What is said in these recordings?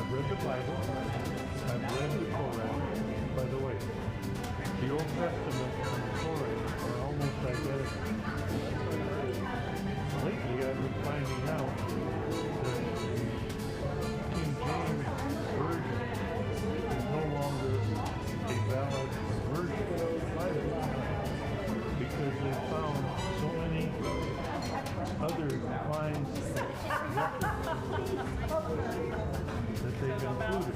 I've read the Bible. I've read the Torah. By the way, the Old Testament and the Torah are almost identical. Lately, I've been finding out that the King James Version is no longer a valid version of the Bible because they found so many other lines that they've included.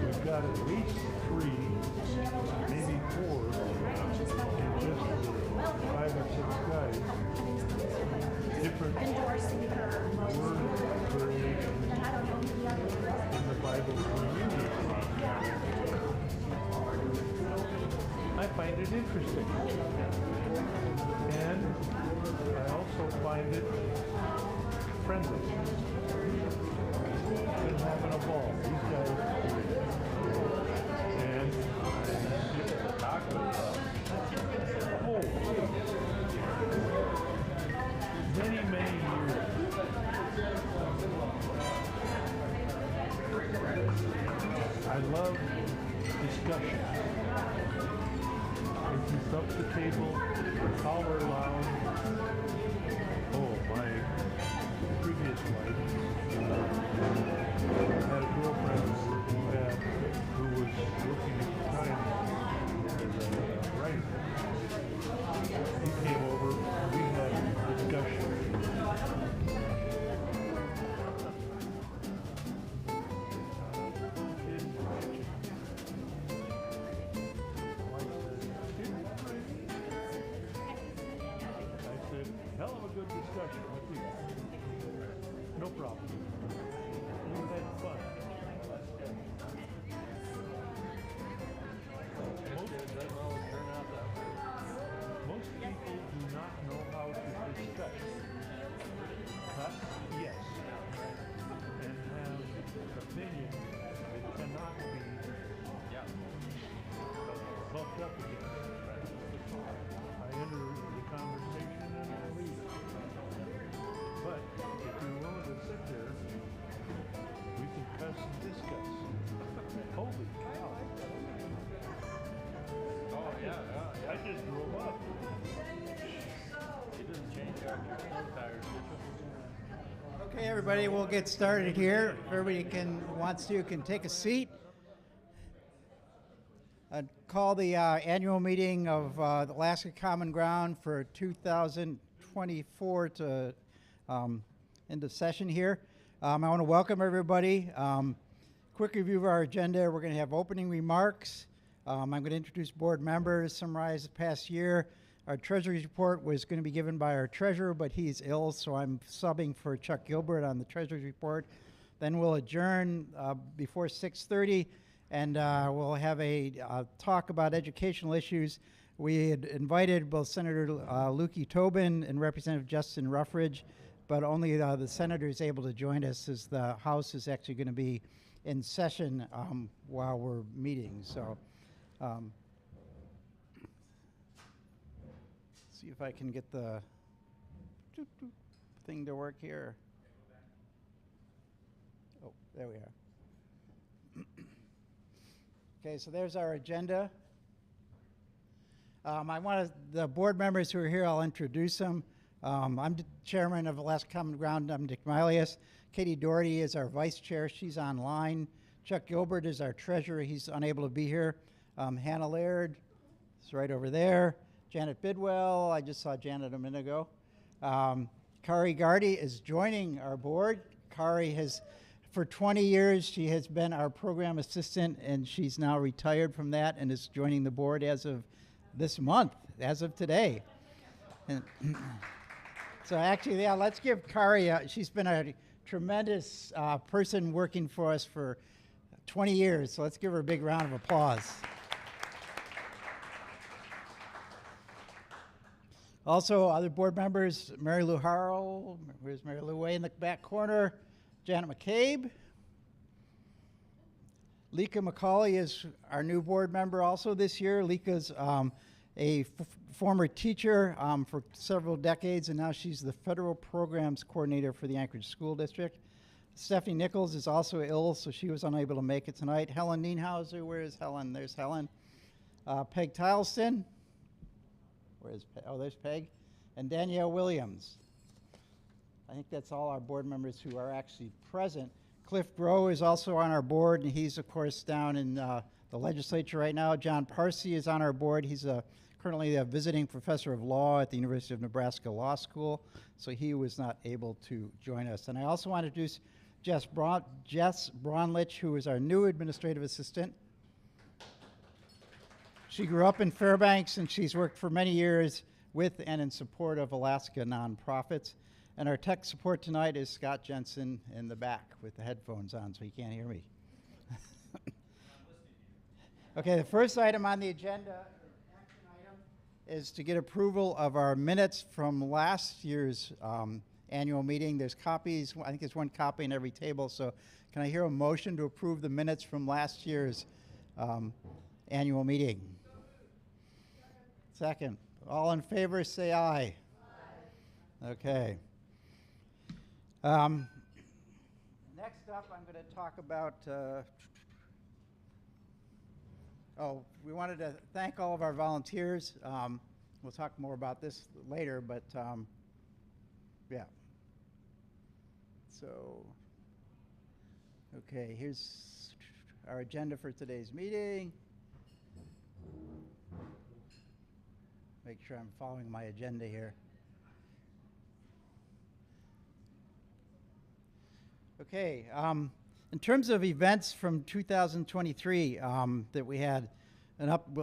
We've got at least 3, maybe 4, in just 5 or 6 guys, different word variations in the Bible for using. I find it interesting. And I also find it friendly. Been having a ball. These guys and many years. I love discussion. It's up the table, power loud. Oh, my previous wife had a girlfriend who was working at the time as a writer. He came over, we had a discussion. Hell of a good discussion with you. No problem. We had fun. Most people do not know how to discuss. Cuss, yes. And have opinions that cannot be buffed up against. I enter the conversation and I leave it. But if you're willing to sit there, we can cuss and discuss. Holy cow. Oh, yeah. I just drove up. It doesn't change after your snow tires, did you? Okay, everybody, we'll get started here. If everybody wants to, can take a seat. I'd call the annual meeting of the Alaska Common Ground for 2024 to into session here. I want to welcome everybody. Quick review of our agenda. We're going to have opening remarks. I'm going to introduce board members, summarize the past year. Our treasury report was going to be given by our treasurer, but he's ill, so I'm subbing for Chuck Gilbert on the treasury report. Then we'll adjourn before 6:30. And we'll have a talk about educational issues. We had invited both Senator Lukey Tobin and Representative Justin Ruffridge, but only the senator is able to join us as the House is actually going to be in session while we're meeting. So see if I can get the thing to work here. Oh, there we are. Okay, so there's our agenda. The board members who are here, I'll introduce them. I'm the chairman of Alaska Common Ground. I'm Dick Milius. Katie Doherty is our vice chair. She's online. Chuck Gilbert is our treasurer. He's unable to be here. Hannah Laird is right over there. Janet Bidwell, I just saw Janet a minute ago. Kari Gardy is joining our board. Kari has, for 20 years, she has been our program assistant, and she's now retired from that and is joining the board as of this month, as of today. And so actually, yeah, let's give Kari, she's been a tremendous person working for us for 20 years, so let's give her a big round of applause. Also, other board members, Mary Lou Harrell, where's Mary Lou? Way in the back corner. Janet McCabe. Lika McCauley is our new board member also this year. Lika's a former teacher for several decades, and now she's the federal programs coordinator for the Anchorage School District. Stephanie Nichols is also ill, so she was unable to make it tonight. Helen Nienhauser, where is Helen? There's Helen. Peg Tileston. Where is Peg? Oh, there's Peg. And Danielle Williams. I think that's all our board members who are actually present. Cliff Groh is also on our board, and he's, of course, down in the legislature right now. John Parsi is on our board. He's currently a visiting professor of law at the University of Nebraska Law School, so he was not able to join us. And I also want to introduce Jess Bronlich, who is our new administrative assistant. She grew up in Fairbanks, and she's worked for many years with and in support of Alaska nonprofits. And our tech support tonight is Scott Jensen in the back with the headphones on, so he can't hear me. Okay, the first item on the agenda, action item, is to get approval of our minutes from last year's annual meeting. There's copies, I think there's one copy in every table, so can I hear a motion to approve the minutes from last year's annual meeting? Second. All in favor, say aye. Aye. Okay. Next up, I'm going to talk about, we wanted to thank all of our volunteers. We'll talk more about this later, but yeah. So, okay, here's our agenda for today's meeting. Make sure I'm following my agenda here. Okay, in terms of events from 2023 that we had,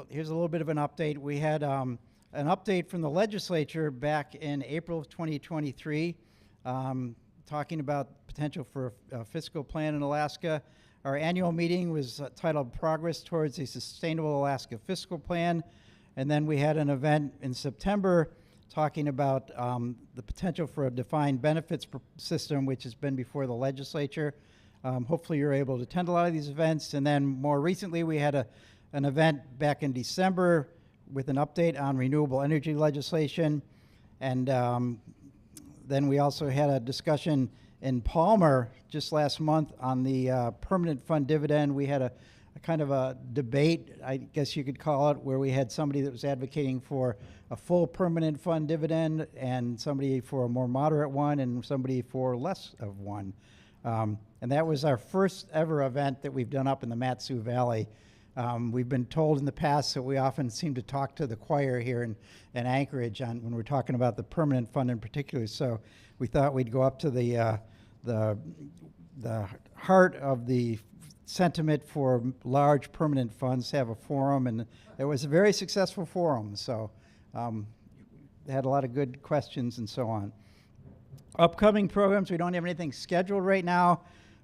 here's a little bit of an update. We had an update from the legislature back in April of 2023, talking about potential for a fiscal plan in Alaska. Our annual meeting was titled Progress Towards a Sustainable Alaska Fiscal Plan. And then we had an event in September talking about the potential for a defined benefits system, which has been before the legislature. Hopefully you're able to attend a lot of these events. And then more recently, we had an event back in December with an update on renewable energy legislation. And then we also had a discussion in Palmer just last month on the permanent fund dividend. We had a kind of a debate, I guess you could call it, where we had somebody that was advocating for a full permanent fund dividend and somebody for a more moderate one and somebody for less of one. And that was our first ever event that we've done up in the Mat-Su Valley. We've been told in the past that we often seem to talk to the choir here in Anchorage when we're talking about the permanent fund in particular. So we thought we'd go up to the heart of the sentiment for large permanent funds, have a forum, and it was a very successful forum. So they had a lot of good questions and so on. Upcoming programs, we don't have anything scheduled right now,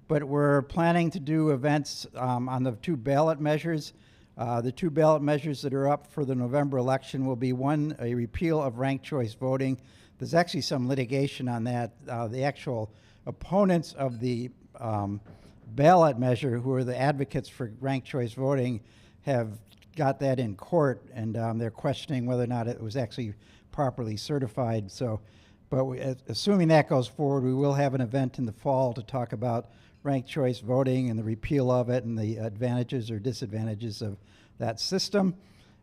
but we're planning to do events on the two ballot measures. The two ballot measures that are up for the November election will be one, a repeal of ranked choice voting. There's actually some litigation on that. The actual opponents of the ballot measure, who are the advocates for ranked choice voting, have got that in court, and they're questioning whether or not it was actually properly certified. So, but assuming that goes forward, we will have an event in the fall to talk about ranked choice voting and the repeal of it and the advantages or disadvantages of that system.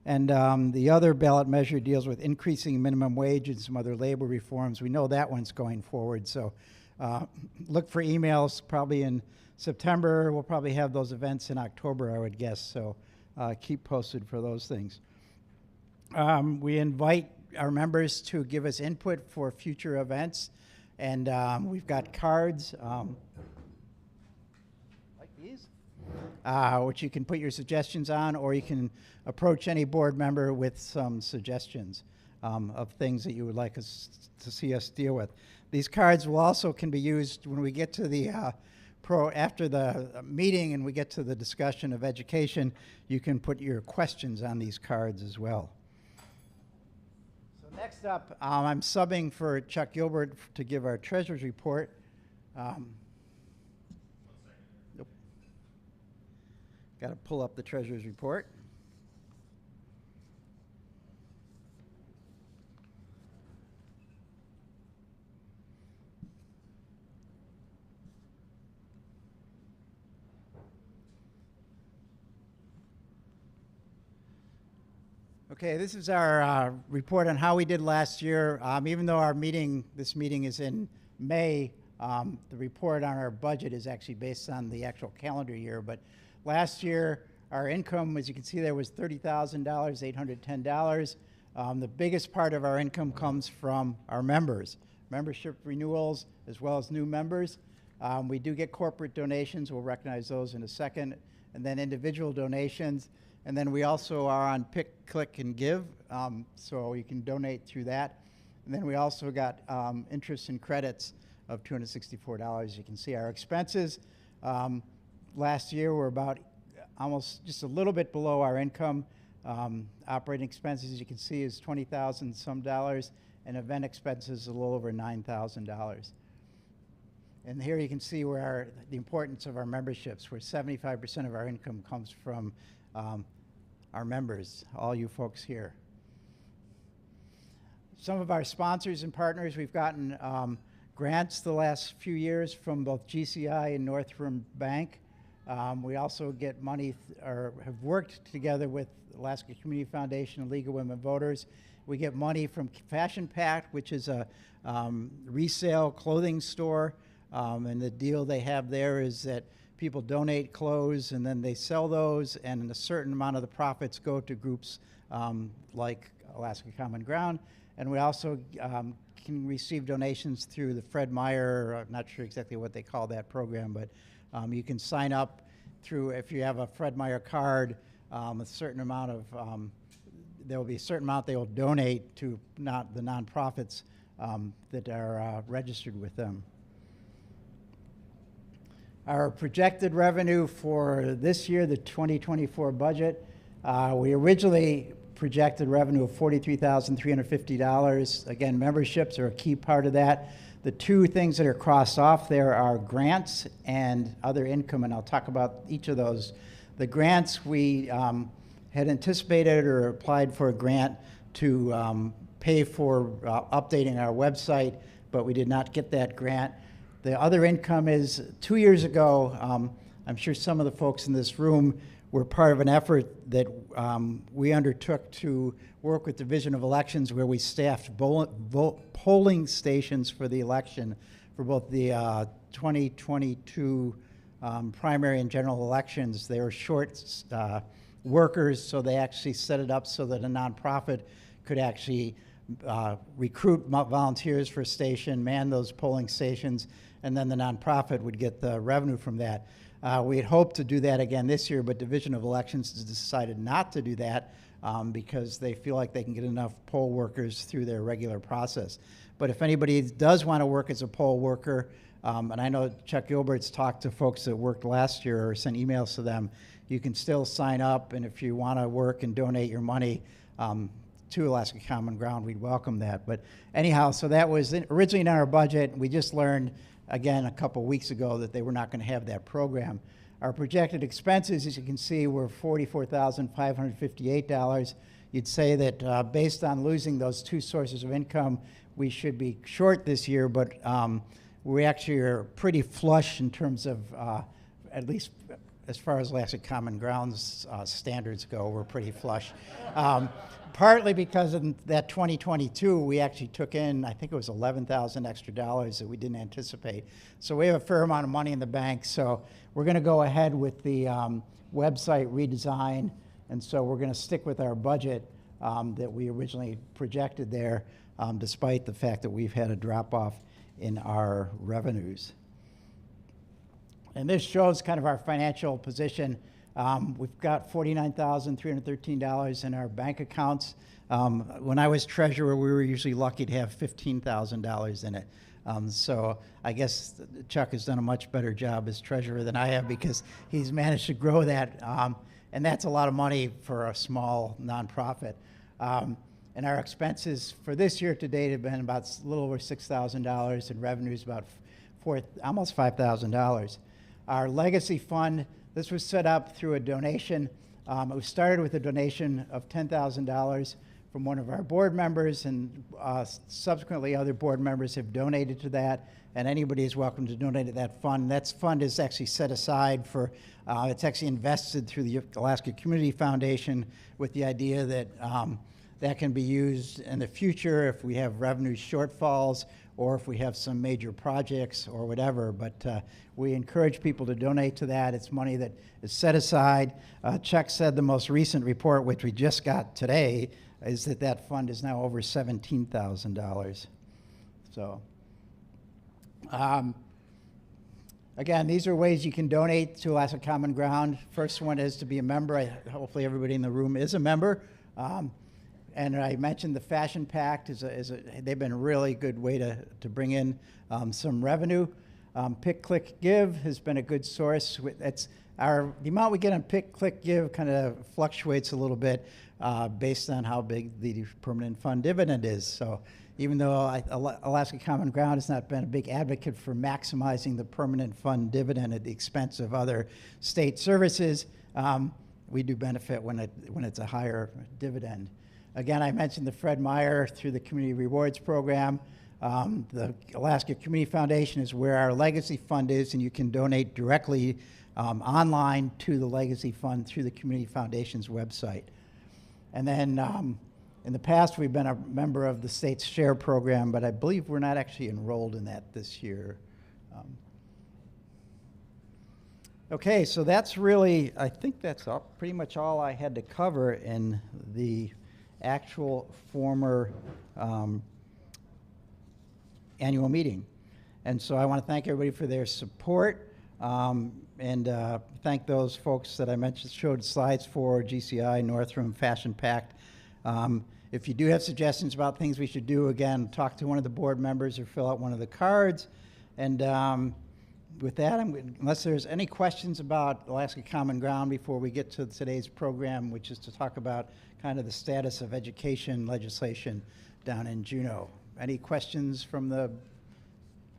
And the other ballot measure deals with increasing minimum wage and some other labor reforms. We know that one's going forward, so look for emails probably in September. We'll probably have those events in October, I would guess, so keep posted for those things. We invite our members to give us input for future events, and we've got cards like these, which you can put your suggestions on, or you can approach any board member with some suggestions of things that you would like us to see us deal with. These cards will also can be used when we get to the after the meeting and we get to the discussion of education. You can put your questions on these cards as well. So next up, I'm subbing for Chuck Gilbert to give our treasurer's report. Nope. Got to pull up the treasurer's report. Okay, this is our report on how we did last year. Even though this meeting is in May, the report on our budget is actually based on the actual calendar year. But last year, our income, as you can see there, was $30,000, $810. The biggest part of our income comes from our members, membership renewals, as well as new members. We do get corporate donations. We'll recognize those in a second. And then individual donations. And then we also are on Pick, Click, and Give, so you can donate through that. And then we also got interest and credits of $264. You can see our expenses last year were about almost just a little bit below our income. Operating expenses, as you can see, is $20,000 some dollars, and event expenses a little over $9,000. And here you can see where the importance of our memberships, where 75% of our income comes from our members, all you folks here. Some of our sponsors and partners, we've gotten grants the last few years from both GCI and Northrim Bank. We also get money, or have worked together with Alaska Community Foundation and League of Women Voters. We get money from Fashion Pact, which is a resale clothing store. And the deal they have there is that people donate clothes and then they sell those, and a certain amount of the profits go to groups like Alaska Common Ground. And we also can receive donations through the Fred Meyer, I'm not sure exactly what they call that program, but you can sign up through, if you have a Fred Meyer card, a certain amount of, there will be a certain amount they will donate to the nonprofits that are registered with them. Our projected revenue for this year, the 2024 budget, we originally projected revenue of $43,350. Again, memberships are a key part of that. The two things that are crossed off there are grants and other income, and I'll talk about each of those. The grants, we had anticipated or applied for a grant to pay for updating our website, but we did not get that grant. The other income is 2 years ago, I'm sure some of the folks in this room were part of an effort that we undertook to work with Division of Elections, where we staffed polling stations for the election for both the 2022 primary and general elections. They were short workers, so they actually set it up so that a nonprofit could actually recruit volunteers for a station, man those polling stations, and then the nonprofit would get the revenue from that. We had hoped to do that again this year, but Division of Elections has decided not to do that because they feel like they can get enough poll workers through their regular process. But if anybody does want to work as a poll worker, and I know Chuck Gilbert's talked to folks that worked last year or sent emails to them, you can still sign up, and if you want to work and donate your money to Alaska Common Ground, we'd welcome that. But anyhow, so that was originally in our budget. We just learned, again, a couple weeks ago that they were not going to have that program. Our projected expenses, as you can see, were $44,558. You'd say that based on losing those two sources of income, we should be short this year, but we actually are pretty flush in terms of, at least as far as Alaska Common Ground's standards go, we're pretty flush. Partly because in that 2022, we actually took in, I think it was $11,000 extra dollars that we didn't anticipate. So we have a fair amount of money in the bank. So we're going to go ahead with the website redesign. And so we're going to stick with our budget that we originally projected there, despite the fact that we've had a drop off in our revenues. And this shows kind of our financial position. We've got $49,313 in our bank accounts. When I was treasurer, we were usually lucky to have $15,000 in it. So I guess Chuck has done a much better job as treasurer than I have because he's managed to grow that. And that's a lot of money for a small nonprofit. And our expenses for this year to date have been about a little over $6,000, and revenues about almost $5,000. Our legacy fund, this was set up through a donation. It was started with a donation of $10,000 from one of our board members, and subsequently other board members have donated to that, and anybody is welcome to donate to that fund. That fund is actually set aside for, it's actually invested through the Alaska Community Foundation with the idea that that can be used in the future if we have revenue shortfalls or if we have some major projects or whatever. But we encourage people to donate to that. It's money that is set aside. Chuck said the most recent report, which we just got today, is that that fund is now over $17,000. So, again, these are ways you can donate to Alaska Common Ground. First one is to be a member. Hopefully everybody in the room is a member. And I mentioned the Fashion Pact they've been a really good way to bring in some revenue. Pick, Click, Give has been a good source. The amount we get on Pick, Click, Give kind of fluctuates a little bit based on how big the permanent fund dividend is. So even though Alaska Common Ground has not been a big advocate for maximizing the permanent fund dividend at the expense of other state services, we do benefit when it's a higher dividend. Again, I mentioned the Fred Meyer through the Community Rewards Program. The Alaska Community Foundation is where our Legacy Fund is, and you can donate directly online to the Legacy Fund through the Community Foundation's website. And then in the past, we've been a member of the state's SHARE program, but I believe we're not actually enrolled in that this year. Okay, so that's really, I think that's pretty much all I had to cover in the actual former annual meeting. And so I want to thank everybody for their support and thank those folks that I mentioned, showed slides for, GCI, Northrum, Fashion Pact. If you do have suggestions about things we should do, again, talk to one of the board members or fill out one of the cards. And with that, unless there's any questions about Alaska Common Ground before we get to today's program, which is to talk about kind of the status of education legislation down in Juneau. Any questions from the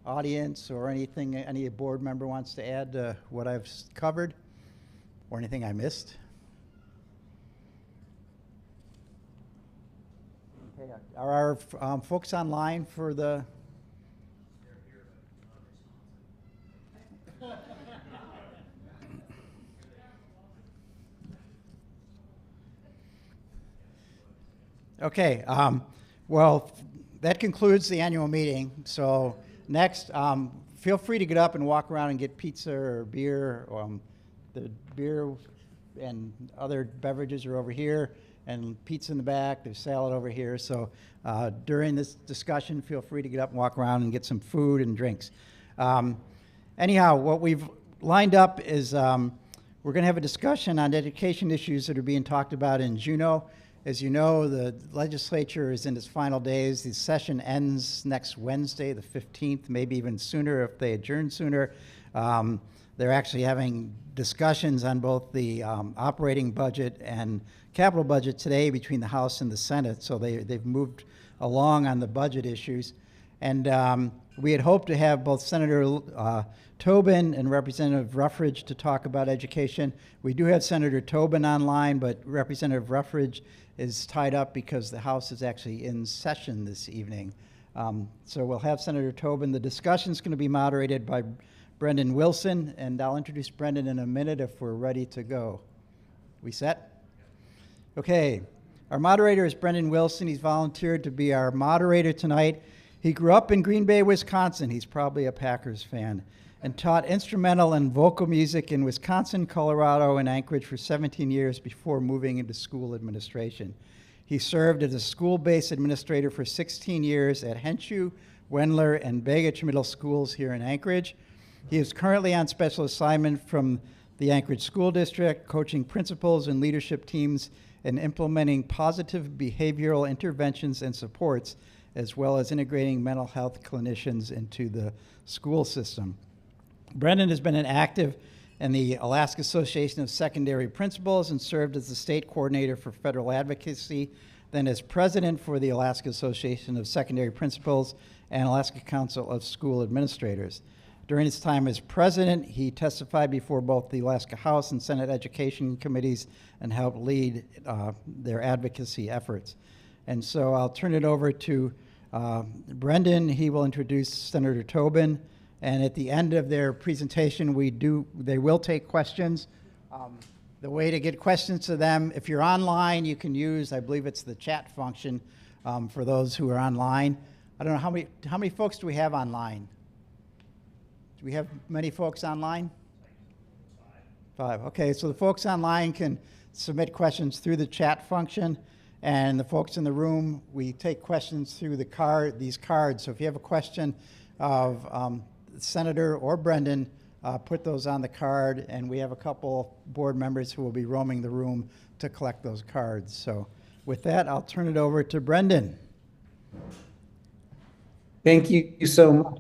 audience or anything any board member wants to add to what I've covered or anything I missed? Okay, are our folks online for the... Okay, well, that concludes the annual meeting. So next, feel free to get up and walk around and get pizza or beer. The beer and other beverages are over here, and pizza in the back. There's salad over here. So during this discussion, feel free to get up and walk around and get some food and drinks. Anyhow, what we've lined up is we're going to have a discussion on education issues that are being talked about in Juneau. As you know, the legislature is in its final days. The session ends next Wednesday, the 15th, maybe even sooner if they adjourn sooner. They're actually having discussions on both the operating budget and capital budget today between the House and the Senate, so they've moved along on the budget issues. And we had hoped to have both Senator Tobin and Representative Ruffridge to talk about education. We do have Senator Tobin online, but Representative Ruffridge is tied up because the House is actually in session this evening. So we'll have Senator Tobin. The discussion's going to be moderated by Brendan Wilson, and I'll introduce Brendan in a minute if we're ready to go. We set? Okay. Our moderator is Brendan Wilson. He's volunteered to be our moderator tonight. He grew up in Green Bay, Wisconsin. He's probably a Packers fan. And taught instrumental and vocal music in Wisconsin, Colorado, and Anchorage for 17 years before moving into school administration. He served as a school-based administrator for 16 years at Henshu, Wendler, and Begich Middle Schools here in Anchorage. He is currently on special assignment from the Anchorage School District, coaching principals and leadership teams and implementing positive behavioral interventions and supports, as well as integrating mental health clinicians into the school system. Brendan has been an active in the Alaska Association of Secondary Principals and served as the state coordinator for federal advocacy, then as president for the Alaska Association of Secondary Principals and Alaska Council of School Administrators. During his time as president, he testified before both the Alaska House and Senate Education Committees and helped lead their advocacy efforts. And so I'll turn it over to Brendan. He will introduce Senator Tobin. And at the end of their presentation, they will take questions. The way to get questions to them, if you're online, you can use, I believe it's the chat function for those who are online. I don't know, how many folks do we have online? Do we have many folks online? Five. Okay, so the folks online can submit questions through the chat function, and the folks in the room, we take questions through these cards. So if you have a question of the Senator or Brendan, put those on the card, and we have a couple board members who will be roaming the room to collect those cards. So with that, I'll turn it over to Brendan. Thank you so much.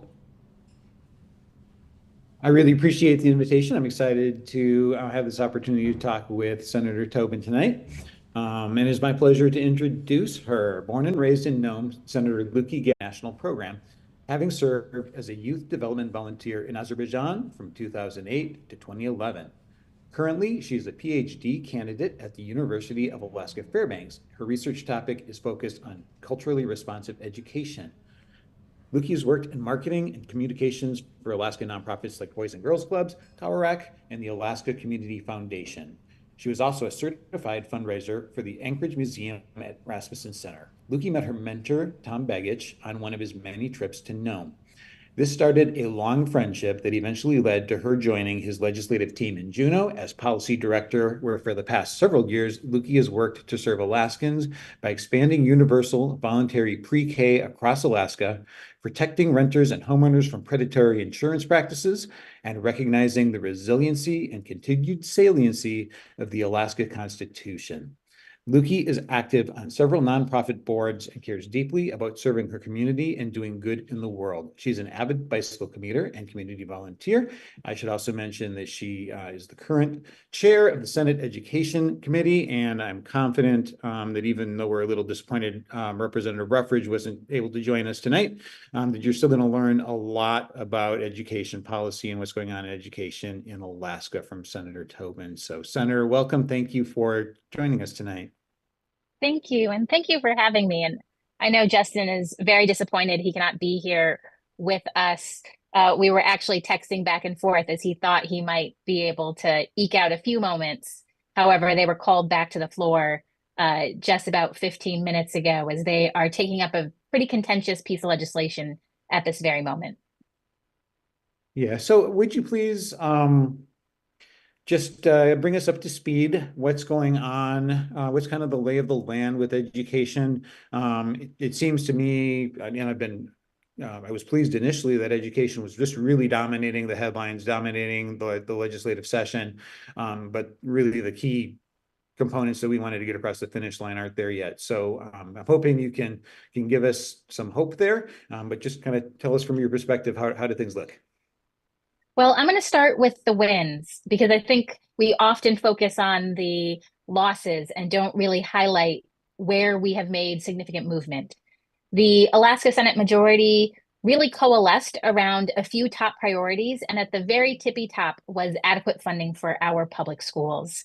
I really appreciate the invitation. I'm excited to have this opportunity to talk with Senator Tobin tonight. And it's my pleasure to introduce her. Born and raised in Nome, Senator Luki Gay National Program, having served as a youth development volunteer in Azerbaijan from 2008 to 2011. Currently, she's a PhD candidate at the University of Alaska Fairbanks. Her research topic is focused on culturally responsive education. Luki has worked in marketing and communications for Alaska nonprofits like Boys and Girls Clubs, Tawarak, and the Alaska Community Foundation. She was also a certified fundraiser for the Anchorage Museum at Rasmussen Center. Luki met her mentor, Tom Begich, on one of his many trips to Nome. This started a long friendship that eventually led to her joining his legislative team in Juneau as policy director, where for the past several years, Luki has worked to serve Alaskans by expanding universal voluntary pre-K across Alaska, protecting renters and homeowners from predatory insurance practices, and recognizing the resiliency and continued saliency of the Alaska Constitution. Luki is active on several nonprofit boards and cares deeply about serving her community and doing good in the world. She's an avid bicycle commuter and community volunteer. I should also mention that she is the current chair of the Senate Education Committee, and I'm confident that even though we're a little disappointed Representative Ruffridge wasn't able to join us tonight, that you're still going to learn a lot about education policy and what's going on in education in Alaska from Senator Tobin. So, Senator, welcome. Thank you for joining us tonight. Thank you. And thank you for having me. And I know Justin is very disappointed he cannot be here with us. We were actually texting back and forth as he thought he might be able to eke out a few moments. However, they were called back to the floor just about 15 minutes ago as they are taking up a pretty contentious piece of legislation at this very moment. Yeah, so would you please just bring us up to speed? What's going on? What's kind of the lay of the land with education? It seems to me, I was pleased initially that education was just really dominating the headlines, dominating the legislative session, but really the key components that we wanted to get across the finish line aren't there yet. So I'm hoping you can give us some hope there, but just kind of tell us from your perspective, how do things look? Well, I'm going to start with the wins because I think we often focus on the losses and don't really highlight where we have made significant movement. The Alaska Senate majority really coalesced around a few top priorities, and at the very tippy top was adequate funding for our public schools.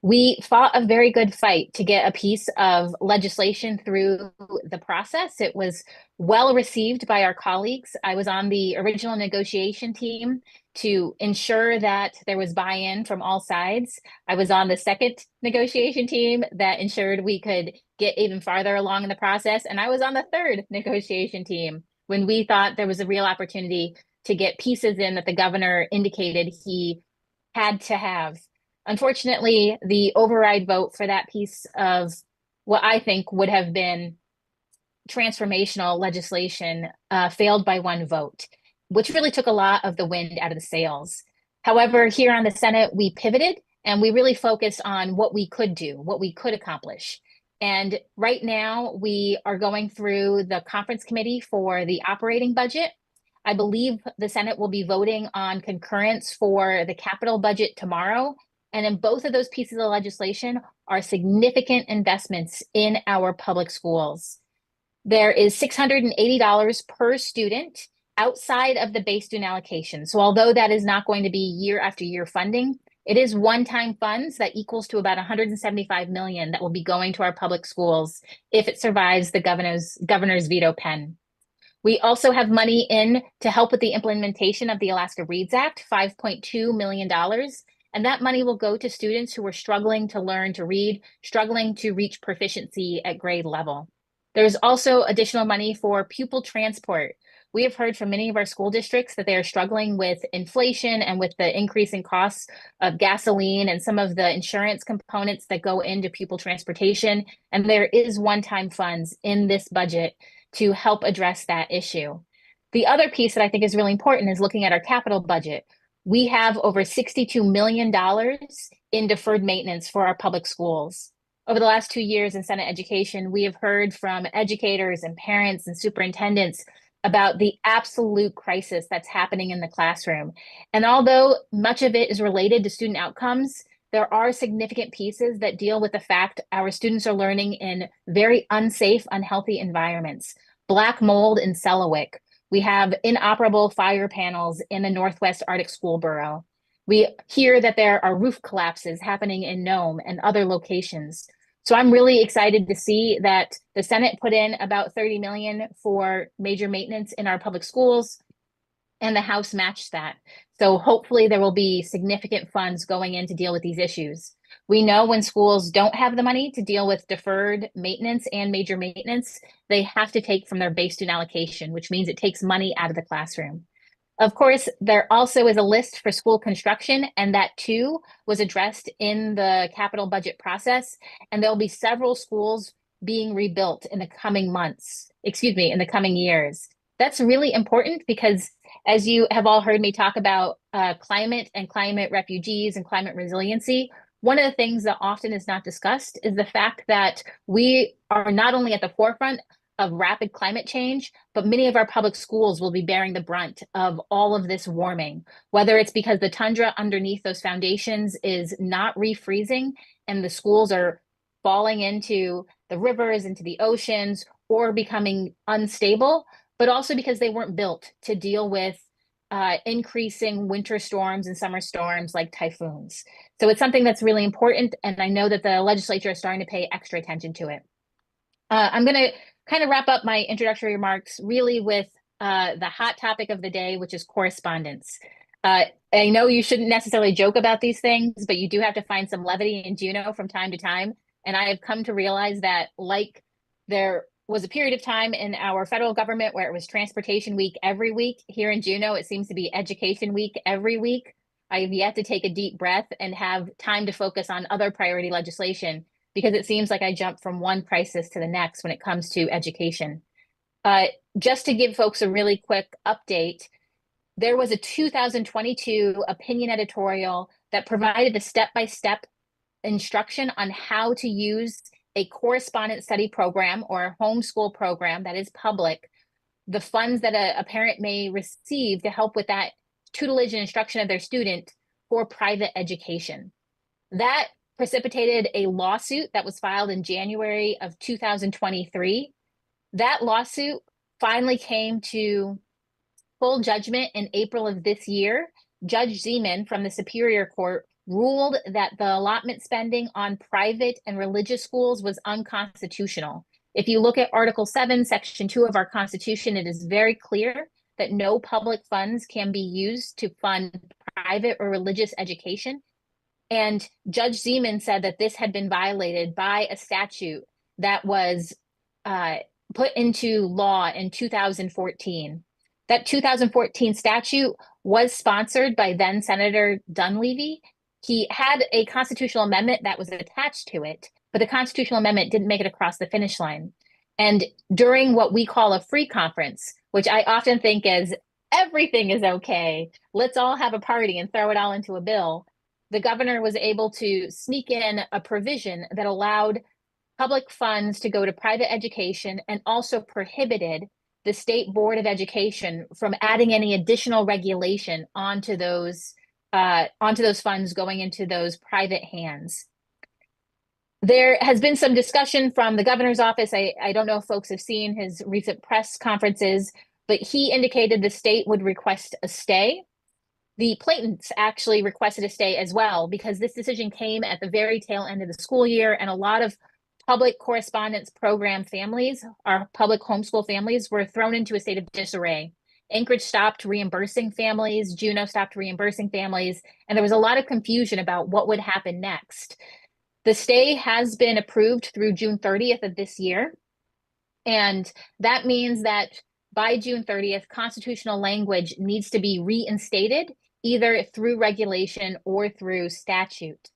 We fought a very good fight to get a piece of legislation through the process. It was well received by our colleagues. I was on the original negotiation team to ensure that there was buy-in from all sides. I was on the second negotiation team that ensured we could get even farther along in the process. And I was on the third negotiation team when we thought there was a real opportunity to get pieces in that the governor indicated he had to have. Unfortunately, the override vote for that piece of what I think would have been transformational legislation failed by one vote, which really took a lot of the wind out of the sails. However, here on the Senate, we pivoted and we really focused on what we could do, what we could accomplish. And right now, we are going through the conference committee for the operating budget. I believe the Senate will be voting on concurrence for the capital budget tomorrow. And in both of those pieces of legislation are significant investments in our public schools. There is $680 per student outside of the base student allocation. So although that is not going to be year after year funding, It is one-time funds that equals to about 175 million that will be going to our public schools if it survives the governor's veto pen. We also have money in to help with the implementation of the Alaska Reads Act, $5.2 million. And that money will go to students who are struggling to learn to read, struggling to reach proficiency at grade level. There's also additional money for pupil transport. We have heard from many of our school districts that they are struggling with inflation and with the increasing costs of gasoline and some of the insurance components that go into pupil transportation. And there is one-time funds in this budget to help address that issue. The other piece that I think is really important is looking at our capital budget. We have over $62 million in deferred maintenance for our public schools. Over the last 2 years in Senate Education, we have heard from educators and parents and superintendents about the absolute crisis that's happening in the classroom. And although much of it is related to student outcomes, there are significant pieces that deal with the fact our students are learning in very unsafe, unhealthy environments. Black mold in Selawik. We have inoperable fire panels in the Northwest Arctic School Borough. We hear that there are roof collapses happening in Nome and other locations. So I'm really excited to see that the Senate put in about 30 million for major maintenance in our public schools, and the House matched that. So hopefully there will be significant funds going in to deal with these issues. We know when schools don't have the money to deal with deferred maintenance and major maintenance, they have to take from their base student allocation, which means it takes money out of the classroom. Of course, there also is a list for school construction, and that too was addressed in the capital budget process. And there'll be several schools being rebuilt in the coming months, in the coming years. That's really important because, as you have all heard me talk about climate and climate refugees and climate resiliency, one of the things that often is not discussed is the fact that we are not only at the forefront of rapid climate change, but many of our public schools will be bearing the brunt of all of this warming, whether it's because the tundra underneath those foundations is not refreezing and the schools are falling into the rivers, into the oceans, or becoming unstable, but also because they weren't built to deal with increasing winter storms and summer storms like typhoons. So it's something that's really important, and I know that the legislature is starting to pay extra attention to it. I'm going to kind of wrap up my introductory remarks really with the hot topic of the day, which is correspondence. I know you shouldn't necessarily joke about these things, but you do have to find some levity in Juneau from time to time. And I have come to realize that, like there was a period of time in our federal government where it was Transportation Week every week, here in Juneau, it seems to be Education Week every week. I have yet to take a deep breath and have time to focus on other priority legislation, because it seems like I jump from one crisis to the next when it comes to education. Just to give folks a really quick update, there was a 2022 opinion editorial that provided a step-by-step instruction on how to use a correspondence study program or a homeschool program that is public, the funds that a parent may receive to help with that tutelage and instruction of their student for private education. That precipitated a lawsuit that was filed in January of 2023. That lawsuit finally came to full judgment in April of this year. Judge Zeman from the Superior Court ruled that the allotment spending on private and religious schools was unconstitutional. If you look at Article 7, Section 2 of our Constitution, it is very clear that no public funds can be used to fund private or religious education. And Judge Zeman said that this had been violated by a statute that was put into law in 2014. That 2014 statute was sponsored by then Senator Dunleavy. He had a constitutional amendment that was attached to it, but the constitutional amendment didn't make it across the finish line. And during what we call a free conference, which I often think is everything is okay, let's all have a party and throw it all into a bill, the governor was able to sneak in a provision that allowed public funds to go to private education and also prohibited the State Board of Education from adding any additional regulation onto those funds going into those private hands. There has been some discussion from the governor's office. I don't know if folks have seen his recent press conferences, but he indicated the state would request a stay. The Platons actually requested a stay as well because this decision came at the very tail end of the school year, and a lot of public correspondence program families, our public homeschool families, were thrown into a state of disarray. Anchorage stopped reimbursing families, Juneau stopped reimbursing families, and there was a lot of confusion about what would happen next. The stay has been approved through June 30th of this year, and that means that by June 30th, constitutional language needs to be reinstated either through regulation or through statute.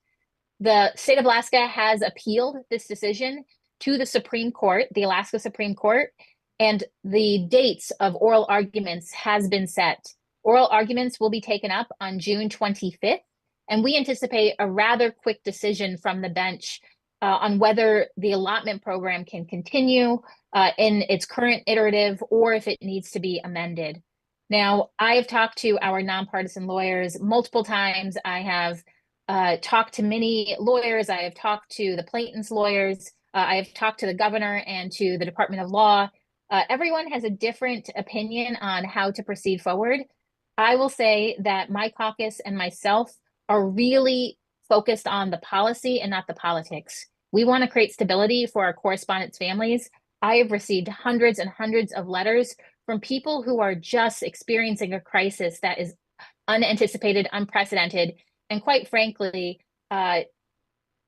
The state of Alaska has appealed this decision to the Supreme Court, the Alaska Supreme Court, and the dates of oral arguments has been set. Oral arguments will be taken up on June 25th, and we anticipate a rather quick decision from the bench on whether the allotment program can continue in its current iterative or if it needs to be amended. Now, I have talked to our nonpartisan lawyers multiple times. I have talked to many lawyers. I have talked to the Platons lawyers. I have talked to the governor and to the Department of Law. Everyone has a different opinion on how to proceed forward. I will say that my caucus and myself are really focused on the policy and not the politics. We want to create stability for our correspondence families. I have received hundreds and hundreds of letters from people who are just experiencing a crisis that is unanticipated, unprecedented, and quite frankly,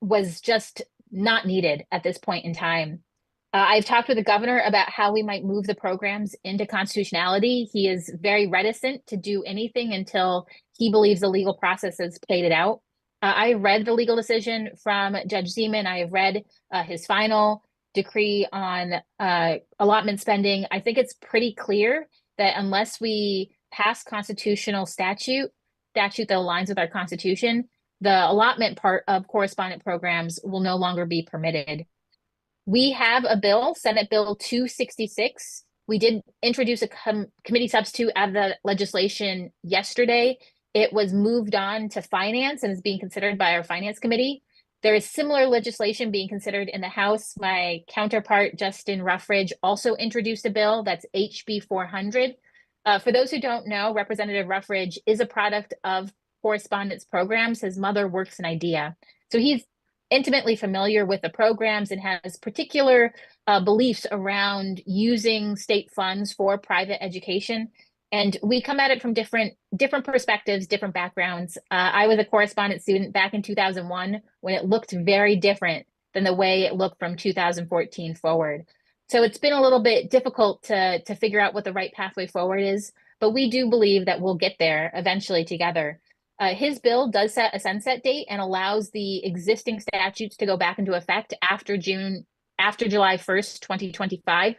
was just not needed at this point in time. I've talked with the governor about how we might move the programs into constitutionality. He is very reticent to do anything until he believes the legal process has played it out. I read the legal decision from Judge Zeman. I have read his final decree on allotment spending. I think it's pretty clear that unless we pass constitutional statute that aligns with our Constitution, the allotment part of correspondent programs will no longer be permitted. We have a bill, Senate Bill 266. We did introduce a committee substitute of the legislation yesterday. It was moved on to finance and is being considered by our finance committee. There is similar legislation being considered in the House. My counterpart, Justin Ruffridge, also introduced a bill that's HB 400. For those who don't know, Representative Ruffridge is a product of correspondence programs. His mother works in IDEA. So he's intimately familiar with the programs and has particular beliefs around using state funds for private education. And we come at it from different perspectives, different backgrounds. I was a correspondence student back in 2001 when it looked very different than the way it looked from 2014 forward. So it's been a little bit difficult to figure out what the right pathway forward is, but we do believe that we'll get there eventually together. His bill does set a sunset date and allows the existing statutes to go back into effect after July 1st, 2025,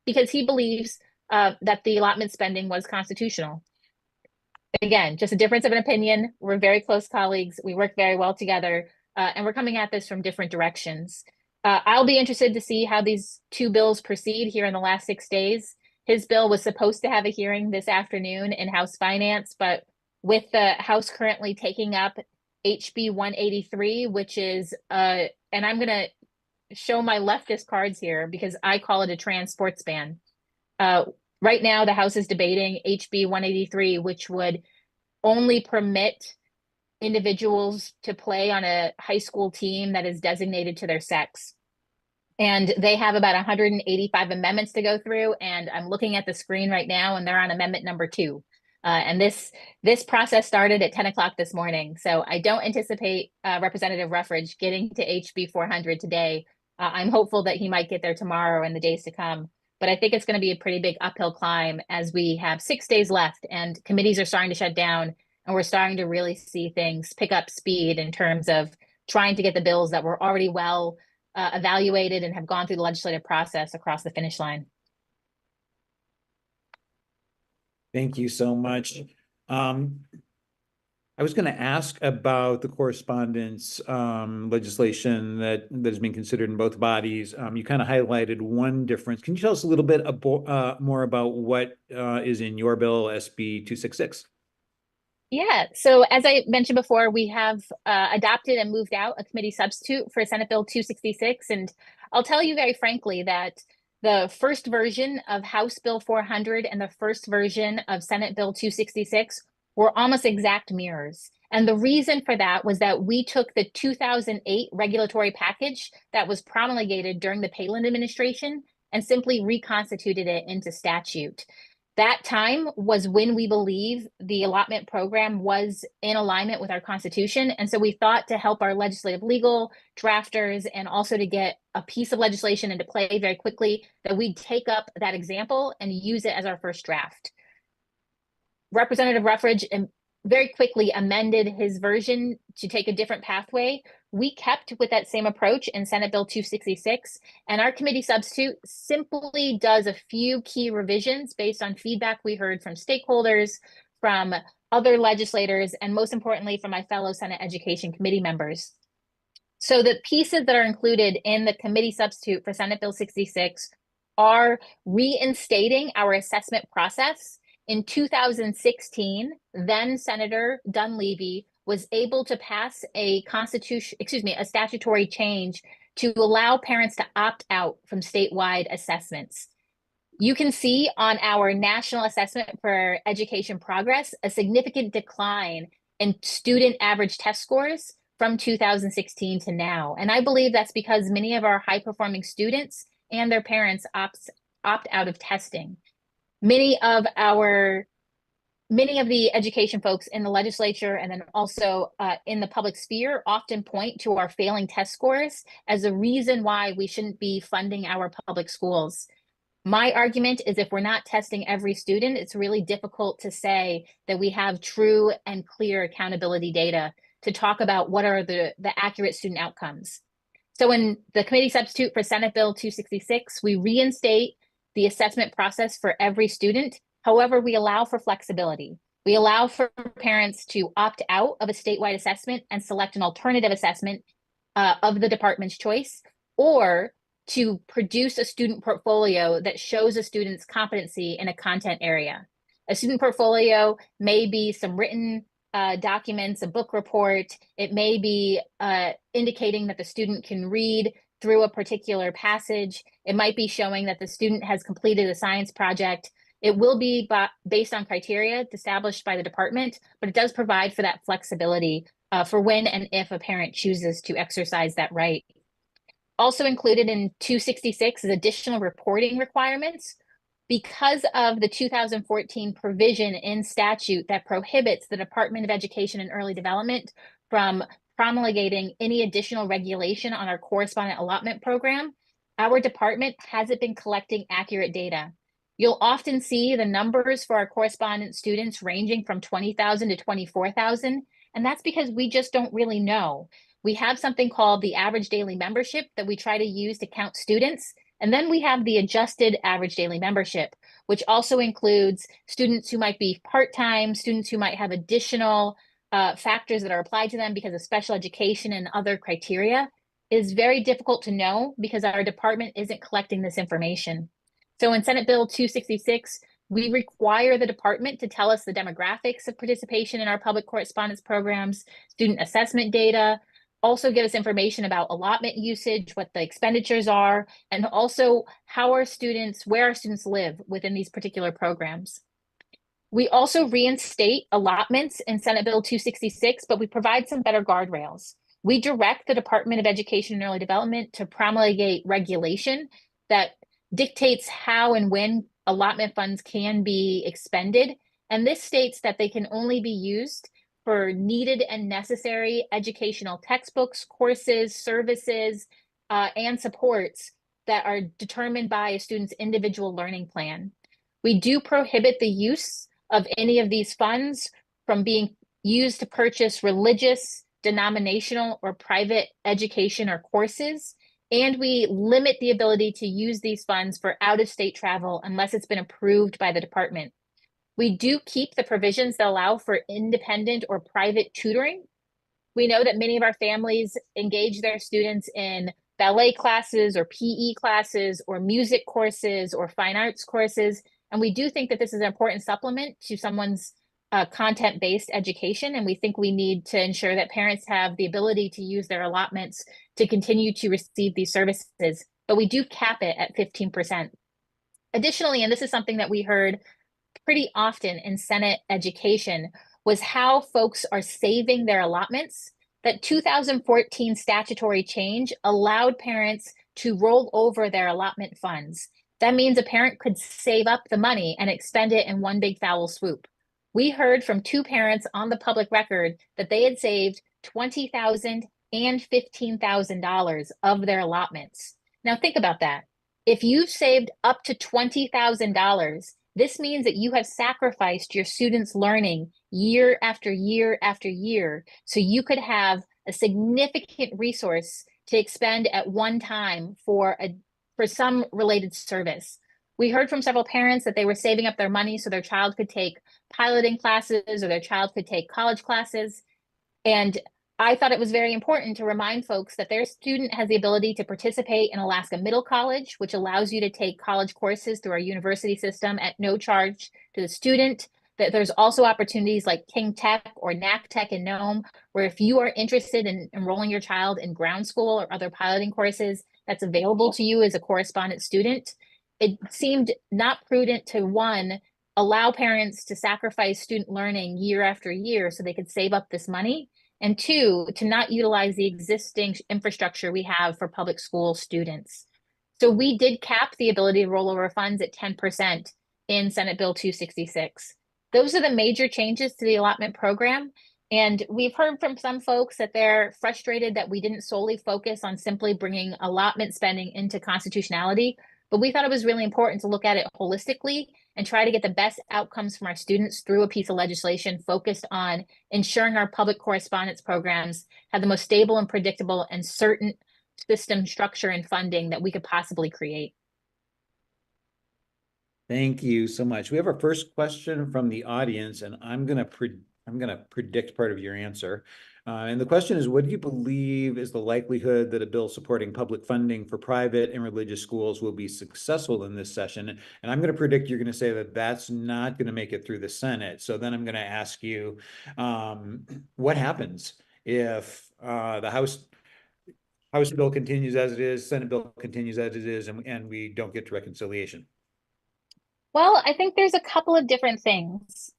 because he believes that the allotment spending was constitutional. Again, just a difference of an opinion. We're very close colleagues. We work very well together, and we're coming at this from different directions. I'll be interested to see how these two bills proceed here in the last 6 days. His bill was supposed to have a hearing this afternoon in House Finance, but with the House currently taking up HB 183, which is, and I'm going to show my leftist cards here because I call it a trans sports ban. Right now, the House is debating HB 183, which would only permit individuals to play on a high school team that is designated to their sex. And they have about 185 amendments to go through. And I'm looking at the screen right now, and they're on amendment number 2. And this process started at 10 o'clock this morning. So I don't anticipate Representative Ruffridge getting to HB 400 today. I'm hopeful that he might get there tomorrow and the days to come. But I think it's going to be a pretty big uphill climb as we have 6 days left and committees are starting to shut down. And we're starting to really see things pick up speed in terms of trying to get the bills that were already well evaluated and have gone through the legislative process across the finish line. Thank you so much. I was going to ask about the correspondence legislation that is being considered in both bodies. You kind of highlighted one difference. Can you tell us a little bit more about what is in your bill, SB 266? Yeah, so as I mentioned before, we have adopted and moved out a committee substitute for Senate Bill 266. And I'll tell you very frankly that the first version of House Bill 400 and the first version of Senate Bill 266 were almost exact mirrors. And the reason for that was that we took the 2008 regulatory package that was promulgated during the Palin administration and simply reconstituted it into statute. That time was when we believe the allotment program was in alignment with our Constitution. And so we thought to help our legislative legal drafters and also to get a piece of legislation into play very quickly, that we'd take up that example and use it as our first draft. Representative Ruffridge very quickly amended his version to take a different pathway. We kept with that same approach in Senate Bill 266, and our committee substitute simply does a few key revisions based on feedback we heard from stakeholders, from other legislators, and most importantly, from my fellow Senate Education Committee members. So the pieces that are included in the committee substitute for Senate Bill 66 are reinstating our assessment process. In 2016, then Senator Dunleavy was able to pass a statutory change to allow parents to opt out from statewide assessments. You can see on our National Assessment for Education Progress a significant decline in student average test scores from 2016 to now. And I believe that's because many of our high-performing students and their parents opt out of testing. Many of the education folks in the legislature and then also in the public sphere often point to our failing test scores as a reason why we shouldn't be funding our public schools. My argument is if we're not testing every student, it's really difficult to say that we have true and clear accountability data to talk about what are the accurate student outcomes. So in the committee substitute for Senate Bill 266, we reinstate the assessment process for every student. However, we allow for flexibility. We allow for parents to opt out of a statewide assessment and select an alternative assessment of the department's choice, or to produce a student portfolio that shows a student's competency in a content area. A student portfolio may be some written documents, a book report. It may be indicating that the student can read through a particular passage. It might be showing that the student has completed a science project. It will be based on criteria established by the department, but it does provide for that flexibility for when and if a parent chooses to exercise that right. Also included in 266 is additional reporting requirements. Because of the 2014 provision in statute that prohibits the Department of Education and Early Development from promulgating any additional regulation on our correspondent allotment program, our department hasn't been collecting accurate data. You'll often see the numbers for our correspondent students ranging from 20,000 to 24,000, and that's because we just don't really know. We have something called the average daily membership that we try to use to count students, and then we have the adjusted average daily membership, which also includes students who might be part-time, students who might have additional factors that are applied to them because of special education and other criteria. It is very difficult to know because our department isn't collecting this information. So in Senate Bill 266, we require the department to tell us the demographics of participation in our public correspondence programs, student assessment data, also give us information about allotment usage, what the expenditures are, and also where our students live within these particular programs. We also reinstate allotments in Senate Bill 266, but we provide some better guardrails. We direct the Department of Education and Early Development to promulgate regulation that dictates how and when allotment funds can be expended. And this states that they can only be used for needed and necessary educational textbooks, courses, services, and supports that are determined by a student's individual learning plan. We do prohibit the use of any of these funds from being used to purchase religious, denominational, or private education or courses. And we limit the ability to use these funds for out-of-state travel unless it's been approved by the department. We do keep the provisions that allow for independent or private tutoring. We know that many of our families engage their students in ballet classes or PE classes or music courses or fine arts courses. And we do think that this is an important supplement to someone's content-based education. And we think we need to ensure that parents have the ability to use their allotments to continue to receive these services. But we do cap it at 15%. Additionally, and this is something that we heard pretty often in Senate education, was how folks are saving their allotments. That 2014 statutory change allowed parents to roll over their allotment funds. That means a parent could save up the money and expend it in one big foul swoop. We heard from two parents on the public record that they had saved $20,000 and $15,000 of their allotments. Now think about that. If you've saved up to $20,000, this means that you have sacrificed your students' learning year after year after year, so you could have a significant resource to expend at one time for some related service. We heard from several parents that they were saving up their money so their child could take piloting classes or their child could take college classes. And I thought it was very important to remind folks that their student has the ability to participate in Alaska Middle College, which allows you to take college courses through our university system at no charge to the student. That there's also opportunities like King Tech or NAC Tech in Nome, where if you are interested in enrolling your child in ground school or other piloting courses, that's available to you as a correspondent student. It seemed not prudent to, one, allow parents to sacrifice student learning year after year so they could save up this money, and two, to not utilize the existing infrastructure we have for public school students. So we did cap the ability to roll over funds at 10% in Senate Bill 266. Those are the major changes to the allotment program. And we've heard from some folks that they're frustrated that we didn't solely focus on simply bringing allotment spending into constitutionality, but we thought it was really important to look at it holistically and try to get the best outcomes from our students through a piece of legislation focused on ensuring our public correspondence programs have the most stable and predictable and certain system structure and funding that we could possibly create. Thank you so much. We have our first question from the audience, and I'm gonna predict part of your answer. And the question is, what do you believe is the likelihood that a bill supporting public funding for private and religious schools will be successful in this session? And I'm going to predict you're going to say that that's not going to make it through the Senate. So then I'm going to ask you, what happens if the House bill continues as it is, Senate bill continues as it is, and we don't get to reconciliation? Well, I think there's a couple of different things.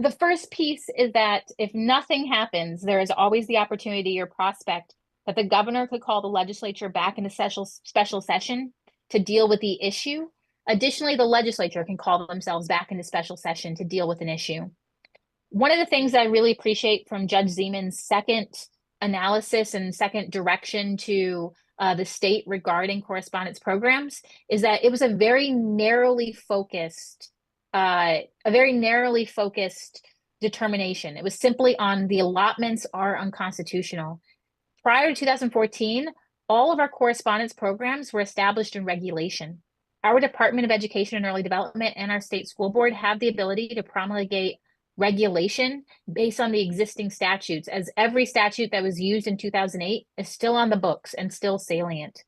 The first piece is that if nothing happens, there is always the opportunity or prospect that the governor could call the legislature back into special session to deal with the issue. Additionally, the legislature can call themselves back into special session to deal with an issue. One of the things that I really appreciate from Judge Zeman's second analysis and second direction to the state regarding correspondence programs is that it was a very narrowly focused determination. It was simply on the allotments are unconstitutional. Prior to 2014, all of our correspondence programs were established in regulation. Our Department of Education and Early Development and our state school board have the ability to promulgate regulation based on the existing statutes, as every statute that was used in 2008 is still on the books and still salient.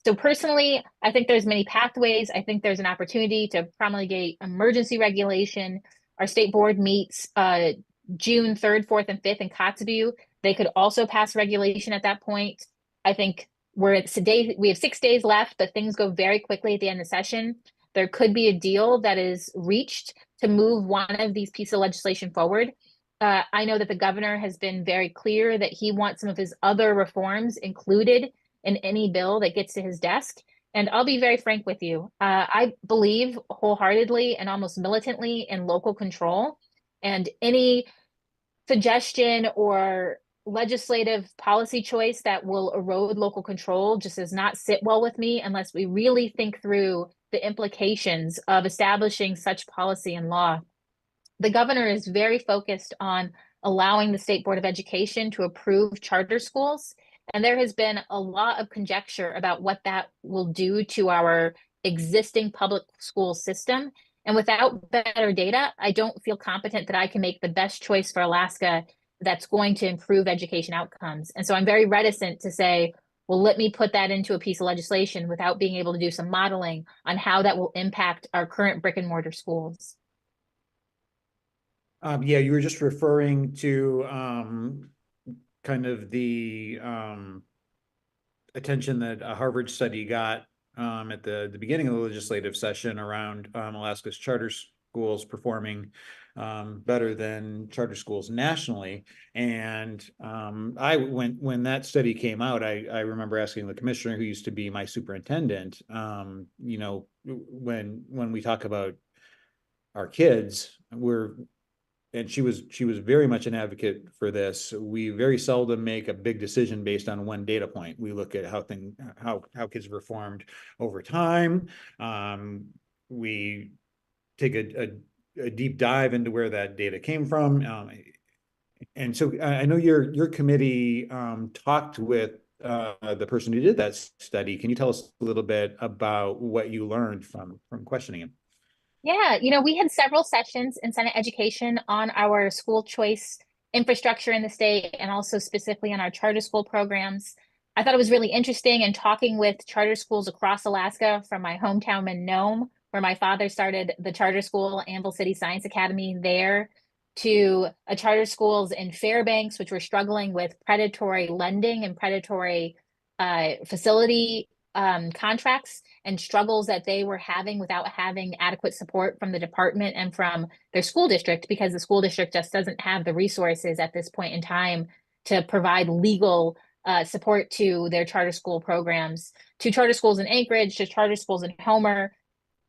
So personally, I think there's many pathways. I think there's an opportunity to promulgate emergency regulation. Our state board meets June 3rd, 4th, and 5th in Kotzebue. They could also pass regulation at that point. I think we have 6 days left, but things go very quickly at the end of session. There could be a deal that is reached to move one of these pieces of legislation forward. I know that the governor has been very clear that he wants some of his other reforms included in any bill that gets to his desk. And I'll be very frank with you. I believe wholeheartedly and almost militantly in local control, and any suggestion or legislative policy choice that will erode local control just does not sit well with me unless we really think through the implications of establishing such policy and law. The governor is very focused on allowing the State Board of Education to approve charter schools. And there has been a lot of conjecture about what that will do to our existing public school system. And without better data, I don't feel competent that I can make the best choice for Alaska that's going to improve education outcomes. And so I'm very reticent to say, well, let me put that into a piece of legislation without being able to do some modeling on how that will impact our current brick and mortar schools. Yeah, you were just referring to kind of the attention that a Harvard study got at the beginning of the legislative session around Alaska's charter schools performing better than charter schools nationally. And when that study came out, I remember asking the commissioner, who used to be my superintendent, when we talk about our kids, and she was very much an advocate for this. We very seldom make a big decision based on one data point. We look at how kids performed over time. We take a deep dive into where that data came from. And so I know your committee talked with the person who did that study. Can you tell us a little bit about what you learned from questioning him? Yeah, we had several sessions in Senate Education on our school choice infrastructure in the state and also specifically on our charter school programs. I thought it was really interesting in talking with charter schools across Alaska, from my hometown in Nome, where my father started the charter school, Anvil City Science Academy there, to a charter schools in Fairbanks, which were struggling with predatory lending and predatory facility contracts and struggles that they were having without having adequate support from the department and from their school district, because the school district just doesn't have the resources at this point in time to provide legal support to their charter school programs, to charter schools in Anchorage, to charter schools in Homer.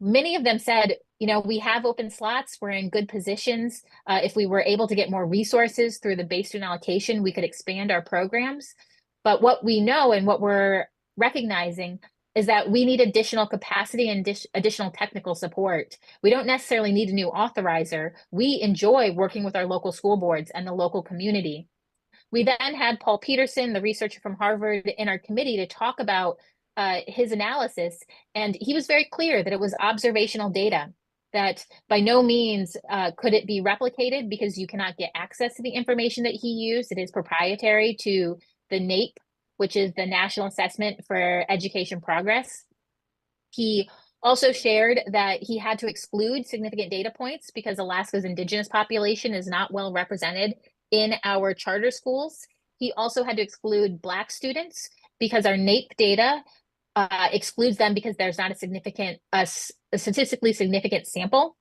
Many of them said, we have open slots, we're in good positions. If we were able to get more resources through the base student allocation, we could expand our programs. But what we know and what we're recognizing is that we need additional capacity and additional technical support. We don't necessarily need a new authorizer. We enjoy working with our local school boards and the local community. We then had Paul Peterson, the researcher from Harvard, in our committee to talk about his analysis. And he was very clear that it was observational data, that by no means could it be replicated because you cannot get access to the information that he used. It is proprietary to the NAEP, which is the National Assessment for Education Progress. He also shared that he had to exclude significant data points because Alaska's indigenous population is not well represented in our charter schools. He also had to exclude Black students because our NAEP data excludes them because there's not a statistically significant sample.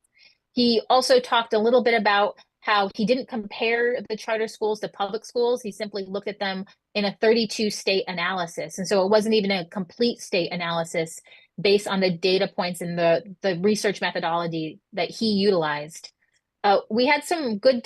He also talked a little bit about how he didn't compare the charter schools to public schools. He simply looked at them in a 32 state analysis. And so it wasn't even a complete state analysis based on the data points and the research methodology that he utilized. We had some good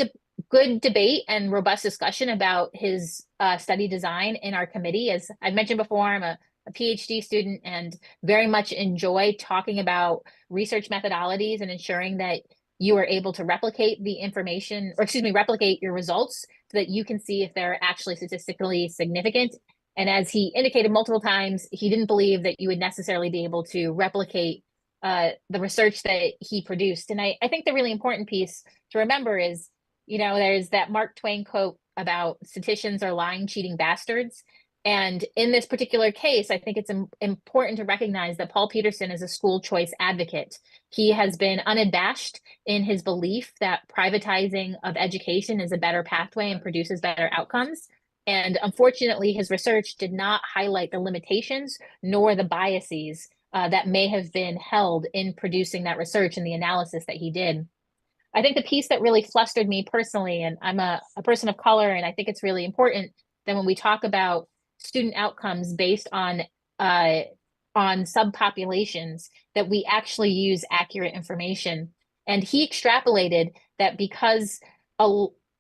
debate and robust discussion about his study design in our committee. As I've mentioned before, I'm a PhD student and very much enjoy talking about research methodologies and ensuring that you are able to replicate the information, or replicate your results so that you can see if they're actually statistically significant. And as he indicated multiple times, he didn't believe that you would necessarily be able to replicate the research that he produced. And I think the really important piece to remember is, there's that Mark Twain quote about statisticians are lying, cheating bastards. And in this particular case, I think it's important to recognize that Paul Peterson is a school choice advocate. He has been unabashed in his belief that privatizing of education is a better pathway and produces better outcomes. And unfortunately, his research did not highlight the limitations nor the biases that may have been held in producing that research and the analysis that he did. I think the piece that really flustered me personally, and I'm a person of color, and I think it's really important that when we talk about student outcomes based on subpopulations, that we actually use accurate information. And he extrapolated that because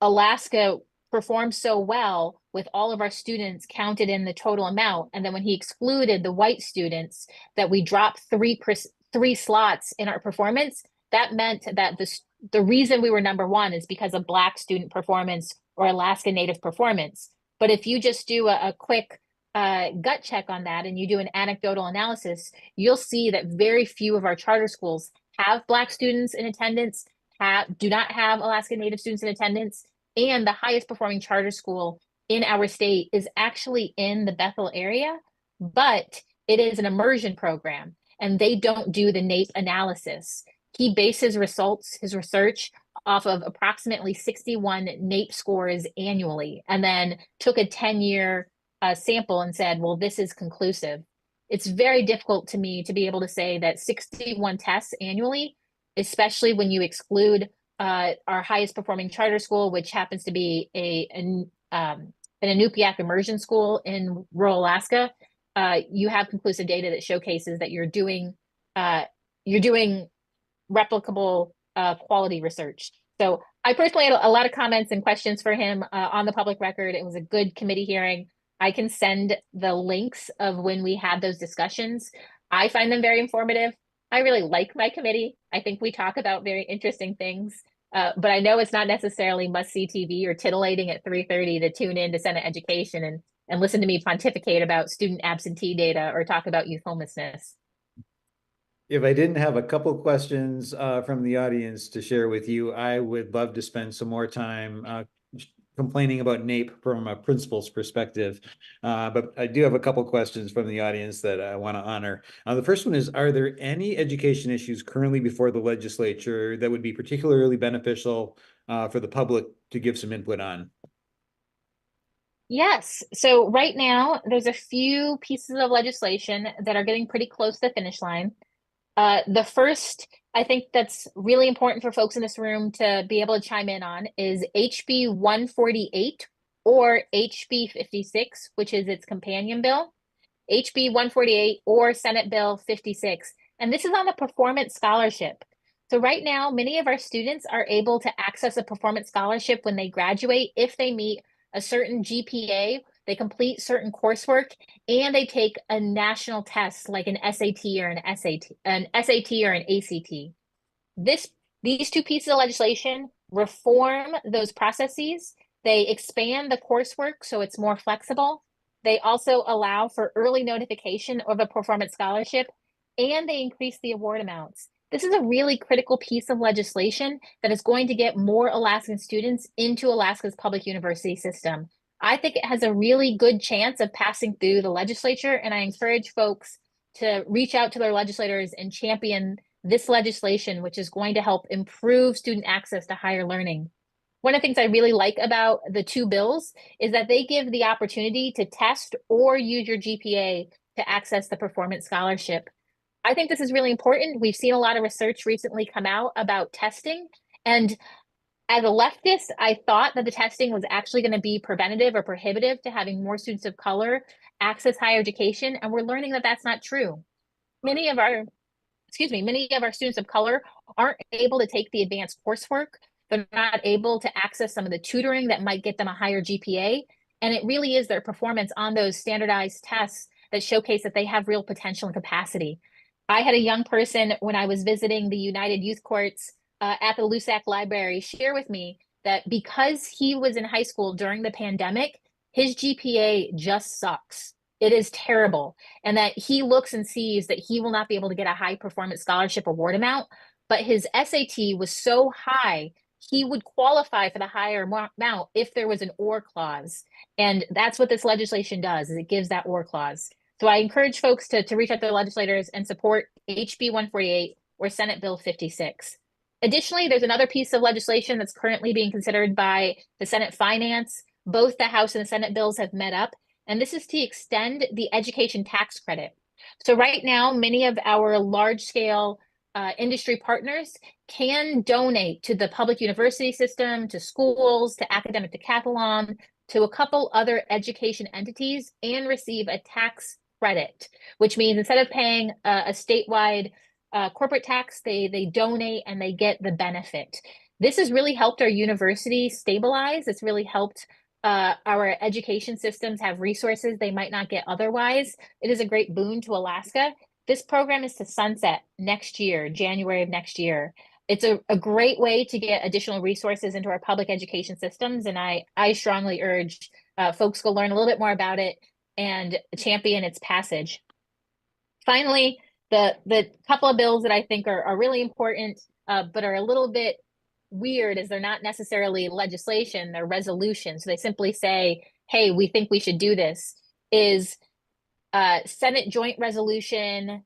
Alaska performed so well with all of our students counted in the total amount, and then when he excluded the white students, that we dropped three slots in our performance. That meant that the reason we were number one is because of Black student performance or Alaska Native performance. But if you just do a quick gut check on that and you do an anecdotal analysis, you'll see that very few of our charter schools have Black students in attendance, do not have Alaska Native students in attendance, and the highest performing charter school in our state is actually in the Bethel area, but it is an immersion program and they don't do the NAEP analysis. He based his research off of approximately 61 NAEP scores annually, and then took a 10-year sample and said, well, this is conclusive. It's very difficult to me to be able to say that 61 tests annually, especially when you exclude our highest performing charter school, which happens to be an Inupiaq immersion school in rural Alaska, you have conclusive data that showcases that you're doing replicable quality research. So I personally had a lot of comments and questions for him on the public record. It was a good committee hearing. I can send the links of when we had those discussions. I find them very informative. I really like my committee. I think we talk about very interesting things. But I know it's not necessarily must-see TV or titillating at 3:30 to tune in to Senate Education and listen to me pontificate about student absentee data or talk about youth homelessness. If I didn't have a couple questions from the audience to share with you, I would love to spend some more time complaining about NAEP from a principal's perspective. But I do have a couple questions from the audience that I want to honor. The first one is, are there any education issues currently before the legislature that would be particularly beneficial for the public to give some input on? Yes. So right now, there's a few pieces of legislation that are getting pretty close to the finish line. The first, I think that's really important for folks in this room to be able to chime in on is HB 148 or HB 56, which is its companion bill. HB 148 or Senate Bill 56. And this is on the performance scholarship. So right now, many of our students are able to access a performance scholarship when they graduate if they meet a certain GPA, they complete certain coursework, and they take a national test like an SAT or an SAT or an ACT. These two pieces of legislation reform those processes. They expand the coursework so it's more flexible. They also allow for early notification of a performance scholarship, and they increase the award amounts. This is a really critical piece of legislation that is going to get more Alaskan students into Alaska's public university system. I think it has a really good chance of passing through the legislature, and I encourage folks to reach out to their legislators and champion this legislation, which is going to help improve student access to higher learning. One of the things I really like about the two bills is that they give the opportunity to test or use your GPA to access the performance scholarship. I think this is really important. We've seen a lot of research recently come out about testing. And as a leftist, I thought that the testing was actually going to be preventative or prohibitive to having more students of color access higher education. And we're learning that that's not true. Many of our students of color aren't able to take the advanced coursework. They're not able to access some of the tutoring that might get them a higher GPA. And it really is their performance on those standardized tests that showcase that they have real potential and capacity. I had a young person when I was visiting the United Youth Courts at the LUSAC library share with me that because he was in high school during the pandemic, his GPA just sucks. It is terrible. And that he looks and sees that he will not be able to get a high performance scholarship award amount, but his SAT was so high, he would qualify for the higher amount if there was an or clause. And that's what this legislation does, is it gives that or clause. So I encourage folks to reach out to their legislators and support HB 148 or Senate Bill 56. Additionally, there's another piece of legislation that's currently being considered by the Senate Finance. Both the House and the Senate bills have met up, and this is to extend the education tax credit. So right now, many of our large-scale industry partners can donate to the public university system, to schools, to Academic Decathlon, to a couple other education entities and receive a tax credit, which means instead of paying a statewide corporate tax, they donate and they get the benefit. This has really helped our university stabilize. It's really helped our education systems have resources they might not get otherwise. It is a great boon to Alaska. This program is to sunset next year, January of next year. It's a great way to get additional resources into our public education systems, and I strongly urge folks go learn a little bit more about it and champion its passage. Finally, the couple of bills that I think are really important, but are a little bit weird, is they're not necessarily legislation, they're resolutions. So they simply say, hey, we think we should do this, is Senate Joint Resolution,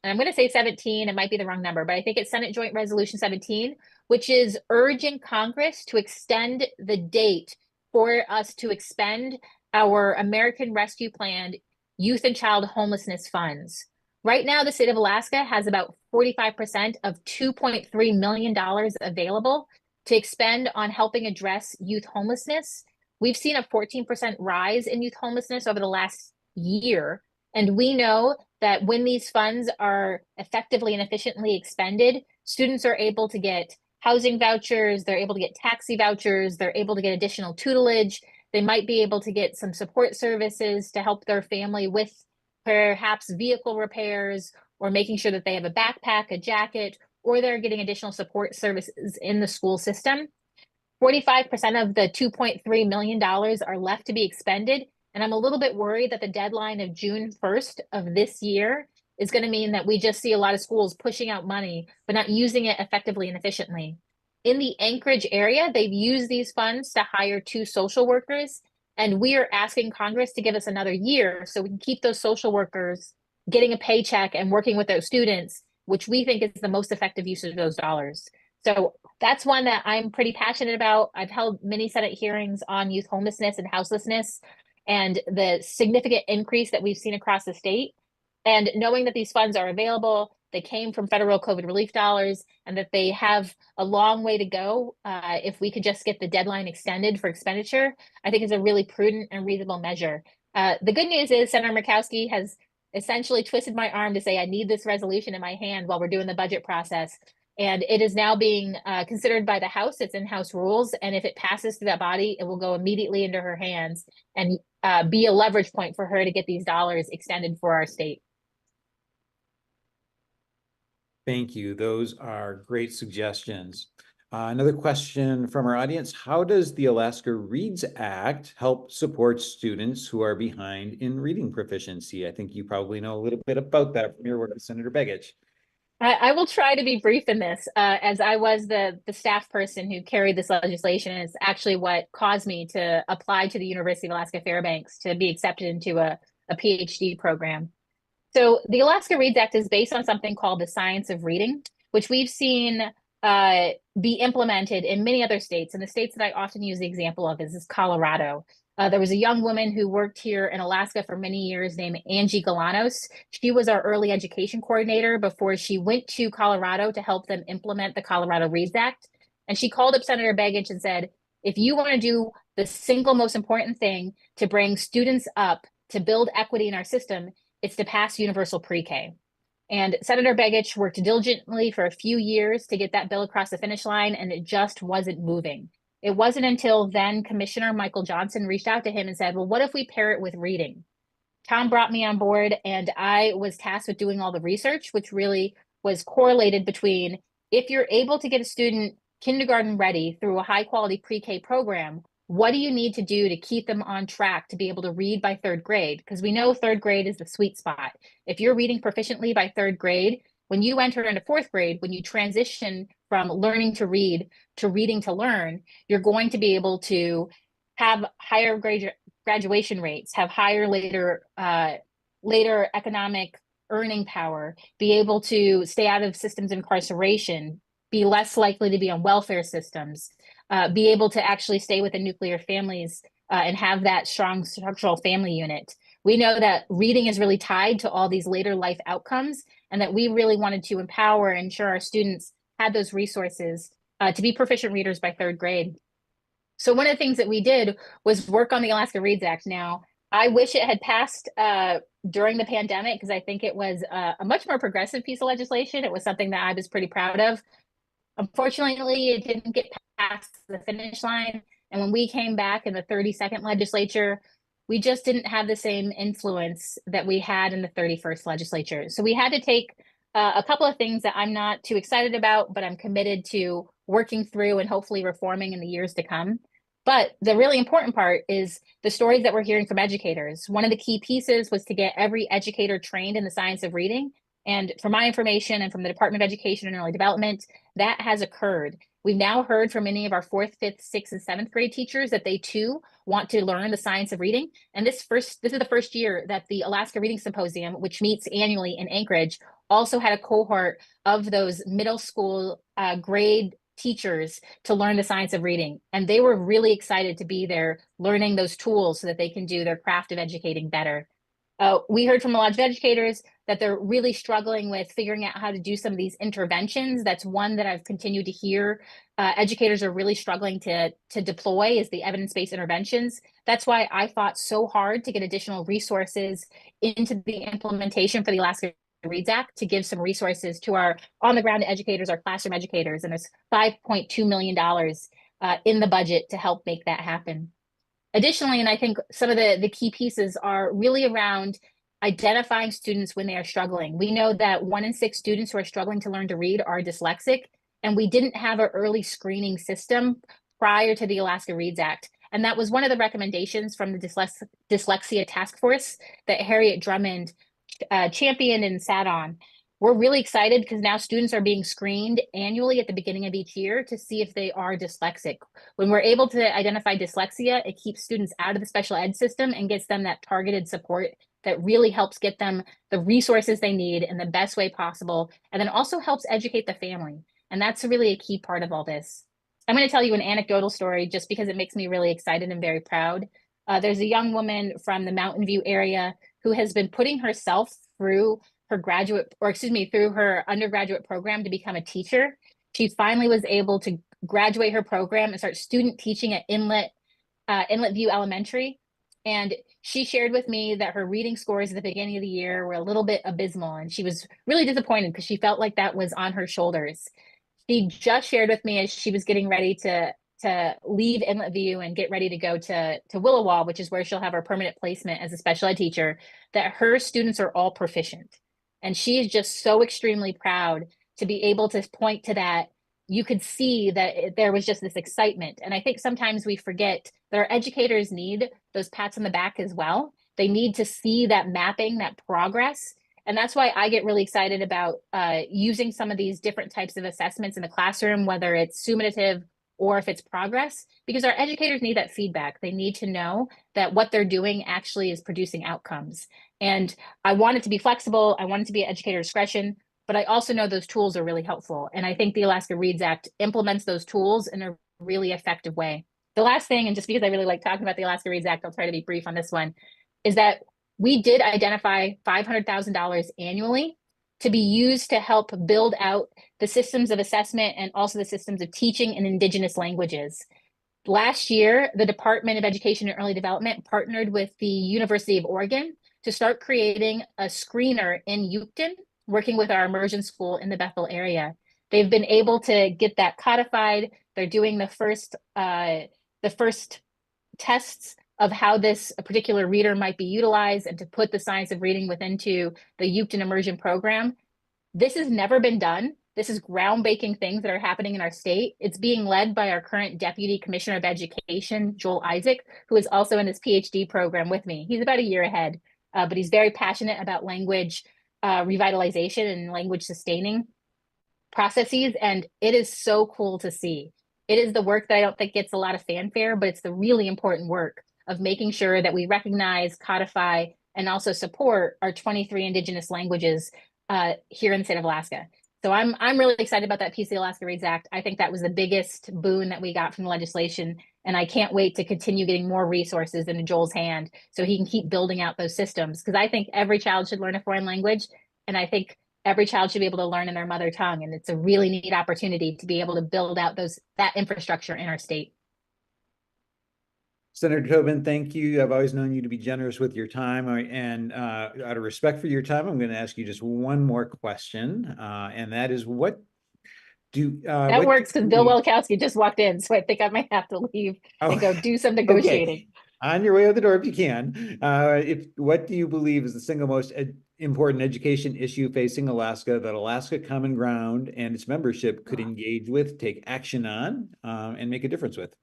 and I'm going to say 17, it might be the wrong number, but I think it's Senate Joint Resolution 17, which is urging Congress to extend the date for us to expend our American Rescue Plan youth and child homelessness funds. Right now, the state of Alaska has about 45% of $2.3 million available. to expend on helping address youth homelessness. We've seen a 14% rise in youth homelessness over the last year. And we know that when these funds are effectively and efficiently expended, students are able to get housing vouchers, they're able to get taxi vouchers, they're able to get additional tutelage, they might be able to get some support services to help their family with perhaps vehicle repairs or making sure that they have a backpack, a jacket, or they're getting additional support services in the school system. 45% of the $2.3 million are left to be expended. And I'm a little bit worried that the deadline of June 1st of this year is going to mean that we just see a lot of schools pushing out money, but not using it effectively and efficiently. In the Anchorage area, they've used these funds to hire 2 social workers. And we are asking Congress to give us another year so we can keep those social workers getting a paycheck and working with those students, which we think is the most effective use of those dollars. So that's one that I'm pretty passionate about. I've held many Senate hearings on youth homelessness and houselessness and the significant increase that we've seen across the state. And knowing that these funds are available, they came from federal COVID relief dollars, and that they have a long way to go if we could just get the deadline extended for expenditure, I think is a really prudent and reasonable measure. The good news is Senator Murkowski has essentially twisted my arm to say I need this resolution in my hand while we're doing the budget process. And it is now being considered by the House. It's in House rules. And if it passes through that body, it will go immediately into her hands and be a leverage point for her to get these dollars extended for our state. Thank you. Those are great suggestions. Another question from our audience. How does the Alaska Reads Act help support students who are behind in reading proficiency? I think you probably know a little bit about that from your work with Senator Begich. I will try to be brief in this, as I was the staff person who carried this legislation. It's actually what caused me to apply to the University of Alaska Fairbanks to be accepted into a PhD program. So the Alaska Reads Act is based on something called the Science of Reading, which we've seen be implemented in many other states. And the states that I often use the example of is Colorado. There was a young woman who worked here in Alaska for many years named Angie Galanos. She was our early education coordinator before she went to Colorado to help them implement the Colorado Reads Act. And she called up Senator Begich and said, if you want to do the single most important thing to bring students up to build equity in our system, it's to pass universal pre-K. And Senator Begich worked diligently for a few years to get that bill across the finish line, and it just wasn't moving. It wasn't until then Commissioner Michael Johnson reached out to him and said, well, what if we pair it with reading? Tom brought me on board, and I was tasked with doing all the research, which really was correlated between if you're able to get a student kindergarten ready through a high quality pre-K program, what do you need to do to keep them on track to be able to read by 3rd grade? Because we know 3rd grade is the sweet spot. If you're reading proficiently by 3rd grade, when you enter into 4th grade, when you transition from learning to read to reading to learn, you're going to be able to have higher graduation rates, have higher later economic earning power, be able to stay out of systems of incarceration, be less likely to be on welfare systems, be able to actually stay within nuclear families and have that strong structural family unit. We know that reading is really tied to all these later life outcomes, and that we really wanted to empower and ensure our students had those resources to be proficient readers by 3rd grade. So one of the things that we did was work on the Alaska Reads Act. Now, I wish it had passed during the pandemic, because I think it was a much more progressive piece of legislation. It was something that I was pretty proud of. Unfortunately, it didn't get past the finish line. And when we came back in the 32nd legislature, we just didn't have the same influence that we had in the 31st legislature. So we had to take a couple of things that I'm not too excited about, but I'm committed to working through and hopefully reforming in the years to come. But the really important part is the stories that we're hearing from educators. One of the key pieces was to get every educator trained in the science of reading. And from my information and from the Department of Education and Early Development, that has occurred. We've now heard from many of our 4th, 5th, 6th, and 7th grade teachers that they too want to learn the science of reading. And this is the first year that the Alaska Reading Symposium, which meets annually in Anchorage, also had a cohort of those middle school grade teachers to learn the science of reading. And they were really excited to be there learning those tools so that they can do their craft of educating better. We heard from a lot of educators that they're really struggling with figuring out how to do some of these interventions. That's one that I've continued to hear educators are really struggling to deploy, is the evidence-based interventions. That's why I fought so hard to get additional resources into the implementation for the Alaska Reads Act, to give some resources to our on-the-ground educators, our classroom educators, and there's $5.2 million in the budget to help make that happen. Additionally, and I think some of the key pieces are really around identifying students when they are struggling. We know that 1 in 6 students who are struggling to learn to read are dyslexic, and we didn't have an early screening system prior to the Alaska Reads Act. And that was one of the recommendations from the Dyslexia Task Force that Harriet Drummond championed and sat on. We're really excited because now students are being screened annually at the beginning of each year to see if they are dyslexic. When we're able to identify dyslexia, it keeps students out of the special ed system and gets them that targeted support that really helps get them the resources they need in the best way possible, and then also helps educate the family. And that's really a key part of all this. I'm going to tell you an anecdotal story just because it makes me really excited and very proud. There's a young woman from the Mountain View area who has been putting herself through her through her undergraduate program to become a teacher. She finally was able to graduate her program and start student teaching at Inlet View Elementary. And she shared with me that her reading scores at the beginning of the year were a little bit abysmal, and she was really disappointed because she felt like that was on her shoulders. She just shared with me as she was getting ready to leave Inlet View and get ready to go to Willowall, which is where she'll have her permanent placement as a special ed teacher, that her students are all proficient. And she is just so extremely proud to be able to point to that. You could see that there was just this excitement. And I think sometimes we forget that our educators need those pats on the back as well. They need to see that mapping, that progress. And that's why I get really excited about using some of these different types of assessments in the classroom, whether it's summative or if it's progress, because our educators need that feedback. They need to know that what they're doing actually is producing outcomes. And I want it to be flexible. I want it to be at educator discretion, but I also know those tools are really helpful. And I think the Alaska Reads Act implements those tools in a really effective way. The last thing, and just because I really like talking about the Alaska Reads Act, I'll try to be brief on this one, is that we did identify $500,000 annually to be used to help build out the systems of assessment and also the systems of teaching in Indigenous languages. Last year, the Department of Education and Early Development partnered with the University of Oregon to start creating a screener in Yucatan, working with our immersion school in the Bethel area. They've been able to get that codified. They're doing the first tests of how this particular reader might be utilized and to put the science of reading within the Yucatan immersion program. This has never been done. This is groundbreaking things that are happening in our state. It's being led by our current Deputy Commissioner of Education, Joel Isaac, who is also in this PhD program with me. He's about a year ahead, but he's very passionate about language revitalization and language sustaining processes. And it is so cool to see. It is the work that I don't think gets a lot of fanfare, but it's the really important work of making sure that we recognize, codify, and also support our 23 Indigenous languages here in the state of Alaska. So I'm really excited about that piece of the Alaska Reads Act. I think that was the biggest boon that we got from the legislation, and I can't wait to continue getting more resources into Joel's hand so he can keep building out those systems, because I think every child should learn a foreign language, and I think every child should be able to learn in their mother tongue, and it's a really neat opportunity to be able to build out that infrastructure in our state. Senator Tobin, thank you. I've always known you to be generous with your time, and out of respect for your time, I'm going to ask you just one more question, and that is what works because Bill Welkowski just walked in, so I think I might have to leave and go do some negotiating. Okay. On your way out the door if you can. What do you believe is the single most important education issue facing Alaska that Alaska Common Ground and its membership could engage with, take action on, and make a difference with?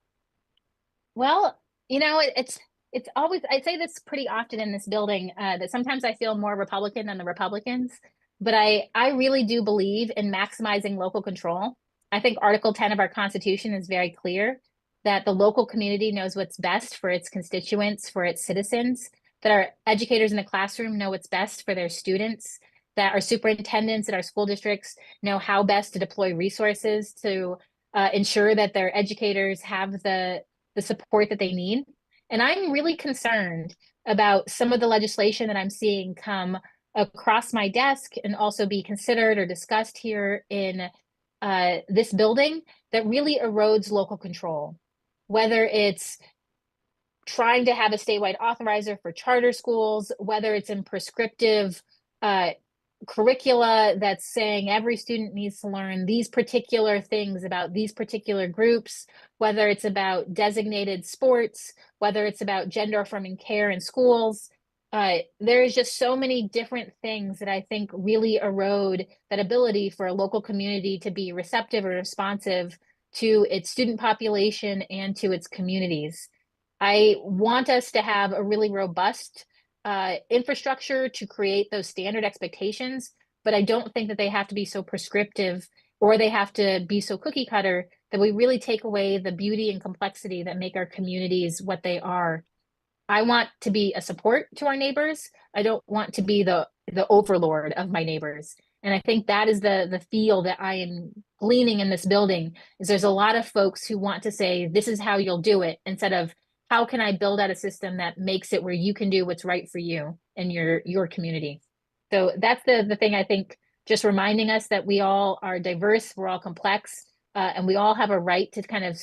Well, it's always, I say this pretty often in this building, that sometimes I feel more Republican than the Republicans, but I really do believe in maximizing local control. I think Article 10 of our Constitution is very clear that the local community knows what's best for its constituents, for its citizens, that our educators in the classroom know what's best for their students, that our superintendents at our school districts know how best to deploy resources to ensure that their educators have the support that they need. And I'm really concerned about some of the legislation that I'm seeing come across my desk and also be considered or discussed here in this building that really erodes local control, whether it's trying to have a statewide authorizer for charter schools, whether it's in prescriptive curricula that's saying every student needs to learn these particular things about these particular groups, whether it's about designated sports, whether it's about gender affirming care in schools. There is just so many different things that I think really erode that ability for a local community to be receptive or responsive to its student population and to its communities. I want us to have a really robust infrastructure to create those standard expectations, but I don't think that they have to be so prescriptive or they have to be so cookie cutter that we really take away the beauty and complexity that make our communities what they are. I want to be a support to our neighbors. I don't want to be the overlord of my neighbors. And I think that is the feel that I am gleaning in this building is there's a lot of folks who want to say, this is how you'll do it, instead of how can I build out a system that makes it where you can do what's right for you and your community. So that's the thing. I think just reminding us that we all are diverse, we're all complex, and we all have a right to kind of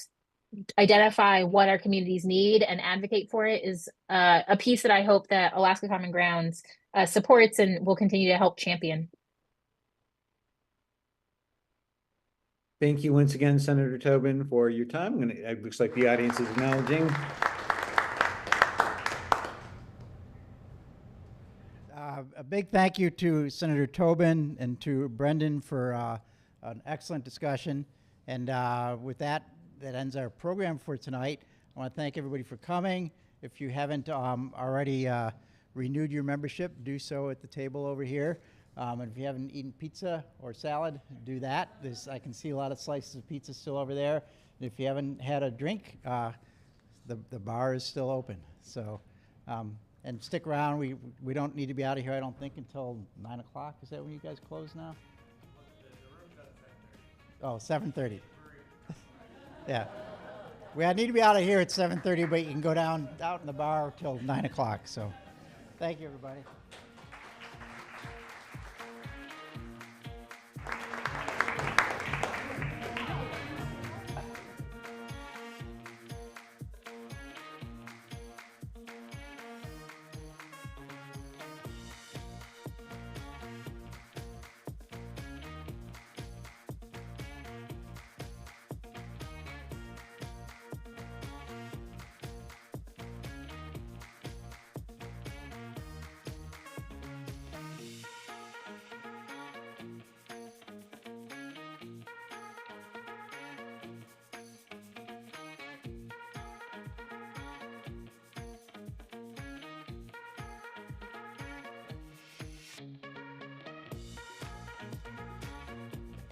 identify what our communities need and advocate for it is a piece that I hope that Alaska Common Grounds supports and will continue to help champion. Thank you once again, Senator Tobin, for your time. It looks like the audience is acknowledging. A big thank you to Senator Tobin and to Brendan for an excellent discussion. And with that ends our program for tonight. I want to thank everybody for coming. If you haven't already renewed your membership, do so at the table over here. And if you haven't eaten pizza or salad, do that. I can see a lot of slices of pizza still over there. And if you haven't had a drink, the bar is still open. So, and stick around. We don't need to be out of here, I don't think, until 9 o'clock. Is that when you guys close now? Oh, 7:30. Yeah. I need to be out of here at 7:30, but you can go down out in the bar till 9 o'clock. So, thank you, everybody.